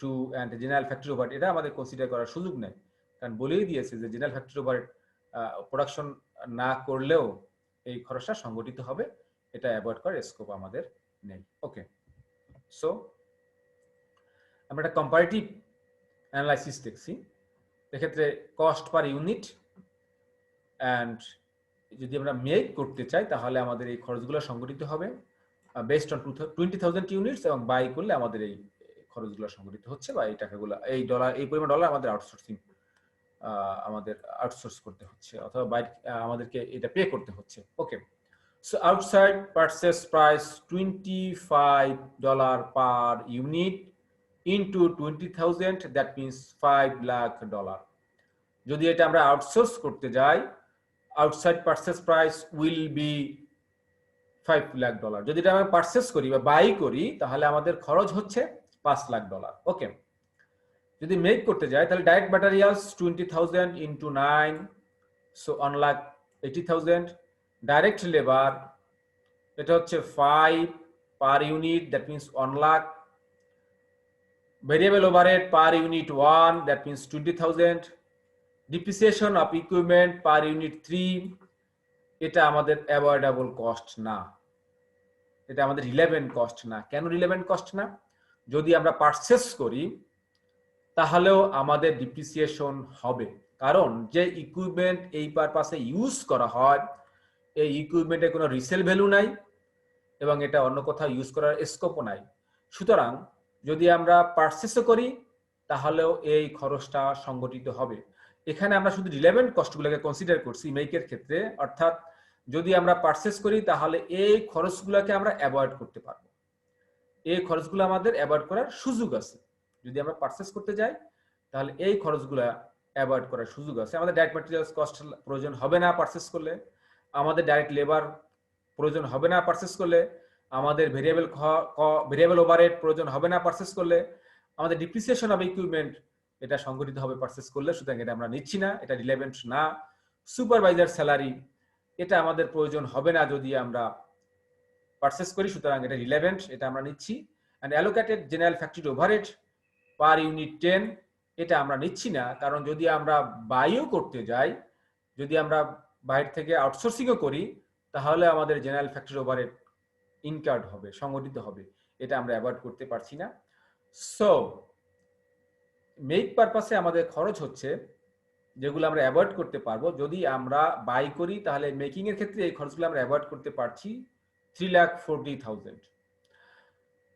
2 and general factory overhead এটা আমাদের কনসিডার করার সুযোগ নেই, কারণ বলেই দিয়েছে যে জেনারেল ফ্যাক্টরি ওভারহেড প্রোডাকশন না করলেও এই খরচটা সংগঠিত হবে, এটা অ্যাভয়েড করার স্কোপ আমাদের নেই। ওকে, সো আমরা একটা কম্পারেটিভ অ্যানালাইসিস দেখছি। এক্ষেত্রে কস্ট পার ইউনিট অ্যান্ড যদি আমরা মেক করতে চাই তাহলে আমাদের এই খরচগুলো সংগঠিত হবে বেসড অন 20,000 ইউনিটস, এবং বাই করলে আমাদের এই খরচগুলো সংগঠিত হচ্ছে, বা এই টাকাগুলো এই ডলার এই পরিমাণ ডলার আমাদের আউটসোর্স করতে হচ্ছে, অথবা বাইরে আমাদেরকে এটা পে করতে হচ্ছে। Okay, so outside purchase price $25 per unit into 20,000, that means $5 lakh. যদি এটা আমরা আউটসোর্স করতে যাই, outside purchase price will be $5 lakh. যদি এটা আমরা পারচেস করি বা বাই করি তাহলে আমাদের খরচ হচ্ছে $5 লাখ। ওকে, যদি মেক করতে যাই তাহলে direct materials 20,000 into 9, so 1,80,000। Direct labour এটা হচ্ছে 5 per unit, that means 1 lakh. Variable overhead per unit 1, that means 20,000। Depreciation of equipment per unit 3, এটা আমাদের অ্যাভয়েডেবল কস্ট না, এটা আমাদের রিলেভেন্ট কস্ট না। কেন রিলেভেন্ট কস্ট না? যদি আমরা পারচেস করি তাহলেও আমাদের ডিপ্রিসিয়েশন হবে, কারণ যে ইকুইপমেন্ট এই পারপাসে ইউজ করা হয় এই ইকুইপমেন্টের কোনো রিসেল ভ্যালু নাই এবং এটা অন্য কোথাও ইউজ করার স্কোপও নাই। সুতরাং যদি আমরা পারচেসও করি তাহলেও এই খরচটা সংগঠিত হবে। এখানে আমরা শুধু রিলেভেন্ট কস্টগুলোকে কনসিডার করছি মেকের ক্ষেত্রে, অর্থাৎ যদি আমরা পারচেস করি তাহলে এই খরচগুলোকে আমরা অ্যাভয়েড করতে পারবো, এই খরচগুলো আমাদের অ্যাভয়েড করার সুযোগ আছে। যদি আমরা পারচেস করতে যাই তাহলে এই খরচগুলো অ্যাভয়েড করার সুযোগ আছে। আমাদের ডাইরেক্ট ম্যাটেরিয়ালস কস্ট প্রয়োজন হবে না পারচেস করলে, আমাদের ডাইরেক্ট লেবার প্রয়োজন হবে না পারচেস করলে, আমাদের ভেরিয়েবল ওভারহেড প্রয়োজন হবে না পারচেস করলে, আমাদের ডিপ্রিসিয়েশন অফ ইকুইপমেন্ট এটা সংগঠিত হবে পারচেস করলে, সুতরাং এটা আমরা নিচ্ছি না, এটা রিলেভেন্ট না। সুপারভাইজার স্যালারি এটা আমাদের প্রয়োজন হবে না যদি আমরা পারচেস করি, সুতরাং এটা রিলেভেন্ট, এটা আমরা নিচ্ছি। And allocated general factory overhead per unit 10, এটা আমরা নিচ্ছি না, কারণ যদি আমরা বাইও করতে যাই, যদি আমরা বাইরে থেকে আউটসোর্সিংও করি তাহলে আমাদের জেনারেল ফ্যাক্টরি ওভারহেড ইনকার্ড হবে, সংগঠিত হবে, এটা আমরা অ্যাভয়েড করতে পারছি না। সো মেক পারপাসে আমাদের খরচ হচ্ছে যেগুলো আমরা অ্যাভয়েড করতে পারবো। যদি আমরা বাই করি তাহলে মেকিং এর ক্ষেত্রে এই খরচগুলো আমরা অ্যাভয়েড করতে পারছি 3,40,000।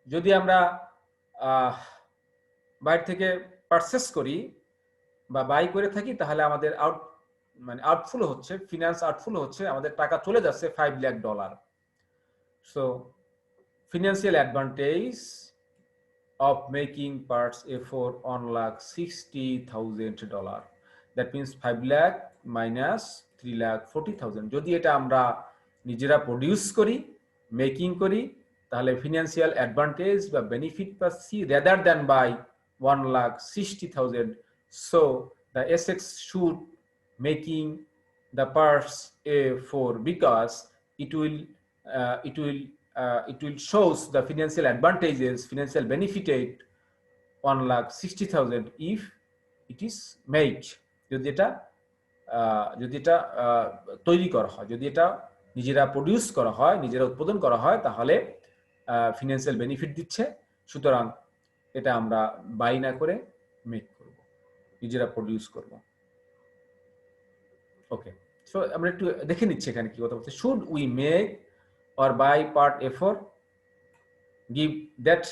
যদি আমরা বাইরে থেকে পারচেস করি বা বাই করে থাকি তাহলে আমাদের আউটফ্লো হচ্ছে, ফিনান্স আউটফ্লো হচ্ছে, আমাদের টাকা চলে যাচ্ছে $5 lakh. So financial advantage of making parts A4 $1,60,000, that means 5 lakh minus 3,40,000। যদি এটা আমরা নিজেরা প্রডিউস করি, মেকিং করি, তাহলে ফিনান্সিয়াল অ্যাডভান্টেজ বা বেনিফিট পাচ্ছি rather than by 1,60,000। so the Essex should making the parts A4 because it will shows the financial advantages, financial benefited 1,60,000 if it is made। যদি এটা তৈরি করা হয়, যদি এটা নিজেরা প্রডিউস করা হয়, নিজেরা উৎপাদন করা হয় তাহলে ফিনান্সিয়াল বেনিফিট দিচ্ছে। সুতরাং এটা আমরা বাই না করে মেক করব, নিজেরা প্রডিউস করব। ওকে, সো আমরা একটু দেখে নিচ্ছি এখানে কি কথা বলছে। Should we make or buy part A4, give that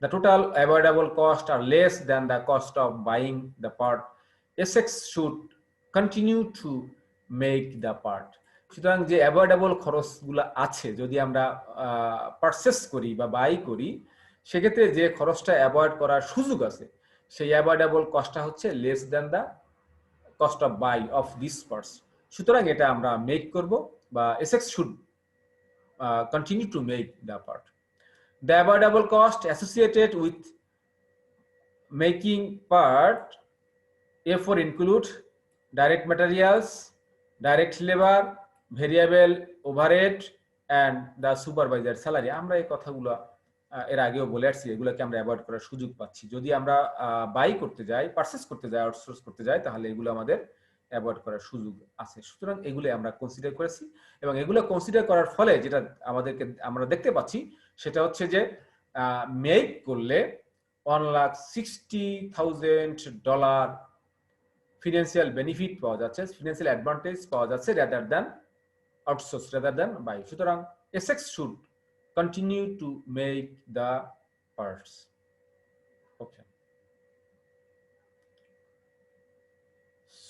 the total avoidable cost are less than the cost of buying the part, Essex should continue to make the part। সুতরাং যে অ্যাভয়েডেবল খরচগুলো আছে যদি আমরা পারচেস করি বা by করি, সেক্ষেত্রে যে খরচটা অ্যাভয়েড করার সুযোগ আছে সেই অ্যাভয়েডেবল কস্টটা হচ্ছে less than the cost of buy of this parts. সুতরাং এটা আমরা মেক করব বা Essex should continue to make the part। The avoidable cost associated with making part A4 include direct materials, direct labor, variable overhead and the supervisor salary। আমরা এই কথাগুলো এর আগেও বলে আসছি, এগুলোকে আমরা অ্যাভয়েড করার সুযোগ পাচ্ছি। যদি আমরা বাই করতে যাই, পারচেস করতে যাই, আউটসোর্স করতে যাই তাহলে এগুলো আমাদের অ্যাভয়েড করার সুযোগ আছে। সুতরাং এগুলো আমরা কনসিডার করেছি এবং এগুলো কনসিডার করার ফলে যেটা আমরা দেখতে পাচ্ছি সেটা হচ্ছে যে মেক করলে $1,60,000 ফিনান্সিয়াল বেনিফিট পাওয়া যাচ্ছে, ফিনান্সিয়াল অ্যাডভান্টেজ পাওয়া যাচ্ছে rather than outsource, rather than buy. সুতরাং Essex should continue to make the parts. Okay,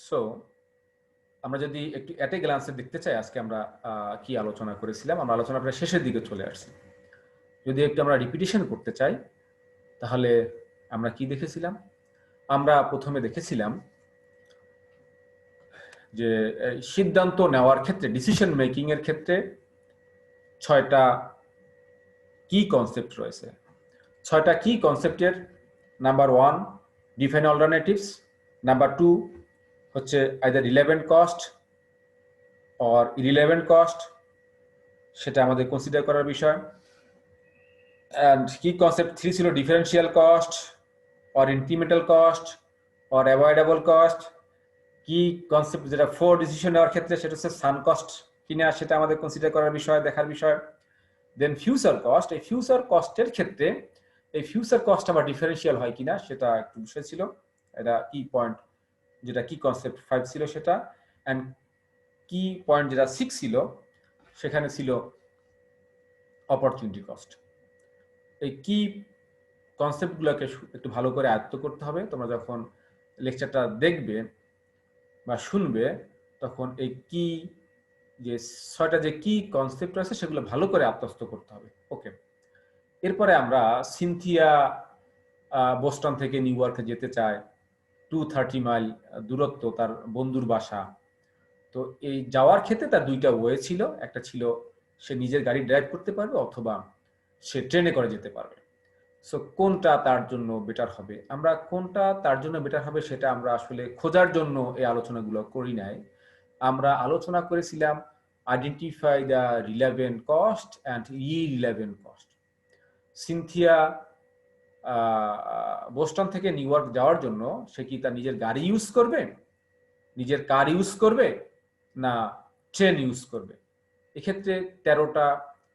so আমরা যদি একটু এট এ গ্লান্সে দেখতে চাই আজকে আমরা কি আলোচনা করেছিলাম, আমরা আলোচনা প্রায় শেষের দিকে চলে আসছি। যদি একটু আমরা রিপিটিশন করতে চাই তাহলে আমরা কি দেখেছিলাম? আমরা প্রথমে দেখেছিলাম যে সিদ্ধান্ত নেওয়ার ক্ষেত্রে, ডিসিশন মেকিং এর ক্ষেত্রে 6টা কি কনসেপ্ট রয়েছে। 6টা কি কনসেপ্টের নাম্বার 1 ডিফাইন অল্টারনেটিভস, নাম্বার 2 হচ্ছে either relevant cost or irrelevant cost, সেটা আমাদের কনসিডার করার বিষয়। অ্যান্ড কি কনসেপ্ট 3 ছিল differential cost or incremental cost or avoidable cost. কি কনসেপ্ট যেটা 4 ডিসিশন নেওয়ার ক্ষেত্রে সেটা হচ্ছে সান কস্ট কিনা, সেটা আমাদের কনসিডার করার বিষয়, দেখার বিষয়। দেন ফিউচার কস্ট, এই ফিউচার কস্টের ক্ষেত্রে এই ফিউচার কস্ট আবার ডিফারেন্সিয়াল হয় কিনা সেটা একটু বিষয় ছিল, এটা কি পয়েন্ট যেটা কি কনসেপ্ট 5 ছিল সেটা। অ্যান্ড কি পয়েন্ট যেটা 6 ছিল সেখানে ছিল অপরচুনিটি কস্ট। এই কি কনসেপ্টগুলোকে একটু ভালো করে আয়ত্ত করতে হবে। তোমরা যখন লেকচারটা দেখবে বা শুনবে তখন এই কি যে 6টা যে কি কনসেপ্ট আছে সেগুলো ভালো করে আত্মস্থ করতে হবে। ওকে, এরপরে আমরা সিনথিয়া বোস্টন থেকে নিউ ইয়র্কে যেতে চায়, 230 মাইল দূরত্ব তার বন্ধুর বাসা। তো এই যাওয়ার ক্ষেত্রে তার 2টা ওয়ে ছিল, একটা ছিল সে নিজের গাড়ি ড্রাইভ করতে পারবে অথবা সে ট্রেনে করে যেতে পারবে। সো কোনটা তার জন্য বেটার হবে, আমরা কোনটা তার জন্য বেটার হবে সেটা আমরা আসলে খোঁজার জন্য এই আলোচনাগুলো করি নাই। আমরা আলোচনা করেছিলাম identify the relevant cost and irrelevant cost. Cynthia Boston থেকে নিউ ইয়র্ক যাওয়ার জন্য সে কি তার নিজের গাড়ি ইউজ করবে, নিজের কার ইউজ করবে, না ট্রেন ইউজ করবে? এক্ষেত্রে 13টা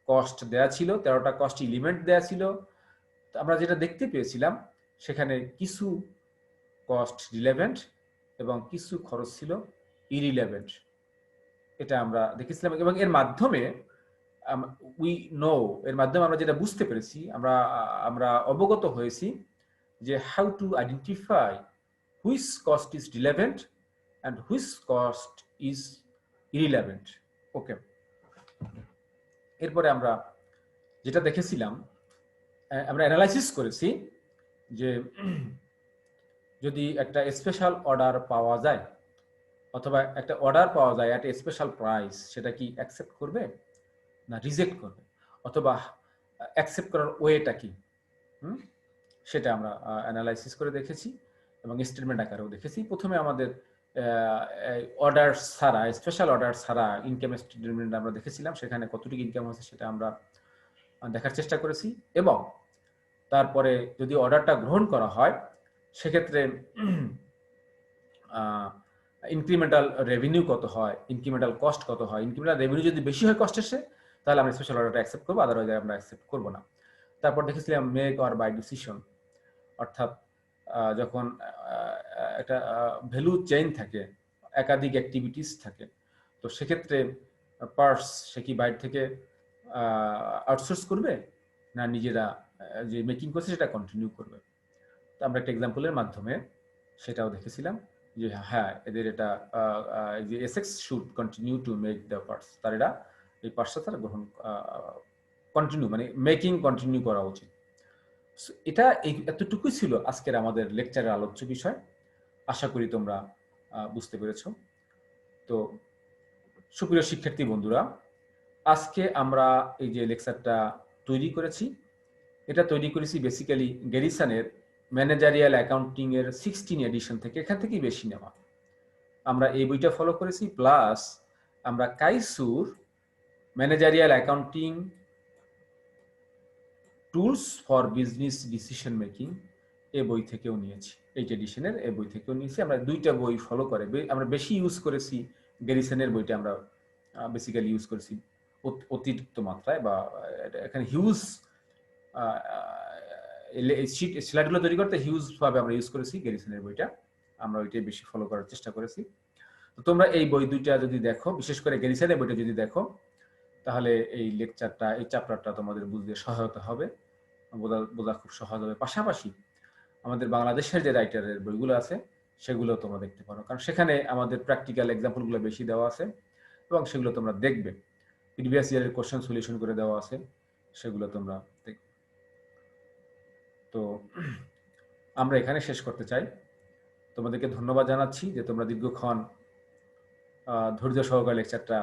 কস্ট দেয়া ছিল, 13টা কস্ট এলিমেন্ট দেয়া ছিল। আমরা যেটা দেখতে পেয়েছিলাম সেখানে কিছু কস্ট রিলেভেন্ট এবং কিছু খরচ ছিল ইরিলেভেন্ট, এটা আমরা দেখেছিলাম। এবং এর মাধ্যমে এর মাধ্যমে আমরা যেটা বুঝতে পেরেছি, আমরা অবগত হয়েছি যে how to identify which cost is relevant and which cost is irrelevant. Okay, এরপরে আমরা যেটা দেখেছিলাম, আমরা অ্যানালাইসিস করেছি যে যদি একটা স্পেশাল অর্ডার পাওয়া যায় অথবা একটা অর্ডার পাওয়া যায় একটা স্পেশাল প্রাইস, সেটা কি অ্যাকসেপ্ট করবে না রিজেক্ট করবে, অথবা অ্যাকসেপ্ট করার ওয়েটা কি, সেটা আমরা অ্যানালাইসিস করে দেখেছি এবং স্টেটমেন্ট আকারেও দেখেছি। প্রথমে আমাদের অর্ডার ছাড়া, স্পেশাল অর্ডার ছাড়া ইনকাম স্টেটমেন্ট আমরা দেখেছিলাম, সেখানে কতটুকু ইনকাম হচ্ছে সেটা আমরা দেখার চেষ্টা করেছি। এবং তারপরে যদি অর্ডারটা গ্রহণ করা হয় সেক্ষেত্রে ইনক্রিমেন্টাল রেভিনিউ কত হয়, ইনক্রিমেন্টাল কস্ট কত হয়। ইনক্রিমেন্টাল রেভিনিউ যদি বেশি হয় কস্টের সে, তাহলে আমরা স্পেশাল অর্ডারটা অ্যাকসেপ্ট করবো, আদারওয়াইজ আমরা অ্যাকসেপ্ট করবো না। তারপর দেখেছিলাম মেক অর বাই ডিসিশন, অর্থাৎ যখন একটা ভ্যালু চেইন থাকে, একাধিক অ্যাক্টিভিটিস থাকে, তো সেক্ষেত্রে পার্টস সে কি বাইরে থেকে আউটসোর্স করবে না নিজেরা যে মেকিং করছে সেটা কন্টিনিউ করবে। তো আমরা একটা এক্সাম্পলের মাধ্যমে সেটাও দেখেছিলাম যে হ্যাঁ এদের এটা যে Essex should continue to make the parts, তার এটা এই পার্টসটা তারা গ্রহণ কন্টিনিউ মানে মেকিং কন্টিনিউ করা উচিত। এটা এতটুকুই ছিল আজকের আমাদের লেকচারের আলোচ্য বিষয়। আশা করি তোমরা বুঝতে পেরেছ। তো সুপ্রিয় শিক্ষার্থী বন্ধুরা, আজকে আমরা এই যে লেকচারটা তৈরি করেছি, এটা তৈরি করেছি বেসিক্যালি গ্যারিসনের ম্যানেজারিয়াল অ্যাকাউন্টিং এর 16 এডিশন থেকে, এখান থেকেই বেশি নেওয়া। আমরা এই বইটা ফলো করেছি, প্লাস আমরা Kieso managerial accounting tools for business decision making এই বই থেকেও নিয়েছি, 8 এডিশনের এই বই থেকেও নিয়েছি। আমরা 2টা বই ফলো করে আমরা বেশি ইউজ করেছি গ্যারিসনের বইটা, আমরা বেসিক্যালি ইউজ করেছি অতিরিক্ত মাত্রায়, বা এখানে হিউজ স্লাইডগুলো তৈরি করতে হিউজ ভাবে আমরা ইউজ করেছি গ্যারিসনের বইটা। আমরা ওইটাই বেশি ফলো করার চেষ্টা করেছি। তো তোমরা এই বই দুইটা যদি দেখো, বিশেষ করে গ্যারিসনের বইটা যদি দেখো, তাহলে এই লেকচারটা, এই চ্যাপ্টারটা তোমাদের বুঝতে সহায়তা হবে, বোঝা খুব সহজ হবে। পাশাপাশি আমাদের বাংলাদেশের যে রাইটারের বইগুলো আছে সেগুলো তোমরা দেখতে পারো, কারণ সেখানে আমাদের প্র্যাকটিক্যাল এক্সাম্পলগুলো বেশি দেওয়া আছে এবং সেগুলো তোমরা দেখবে। প্রিভিয়াস ইয়ারের কোশ্চেন সলিউশন করে দেওয়া আছে, সেগুলো তোমরা দেখবে। তো আমরা এখানে শেষ করতে চাই। তোমাদেরকে ধন্যবাদ জানাচ্ছি যে তোমরা দীর্ঘক্ষণ ধৈর্য সহকারে লেকচারটা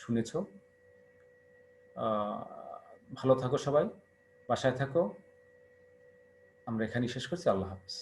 শুনেছ। ভালো থাকো সবাই, বাসায় থাকো। আমরা এখানেই শেষ করছি। আল্লাহ হাফেজ।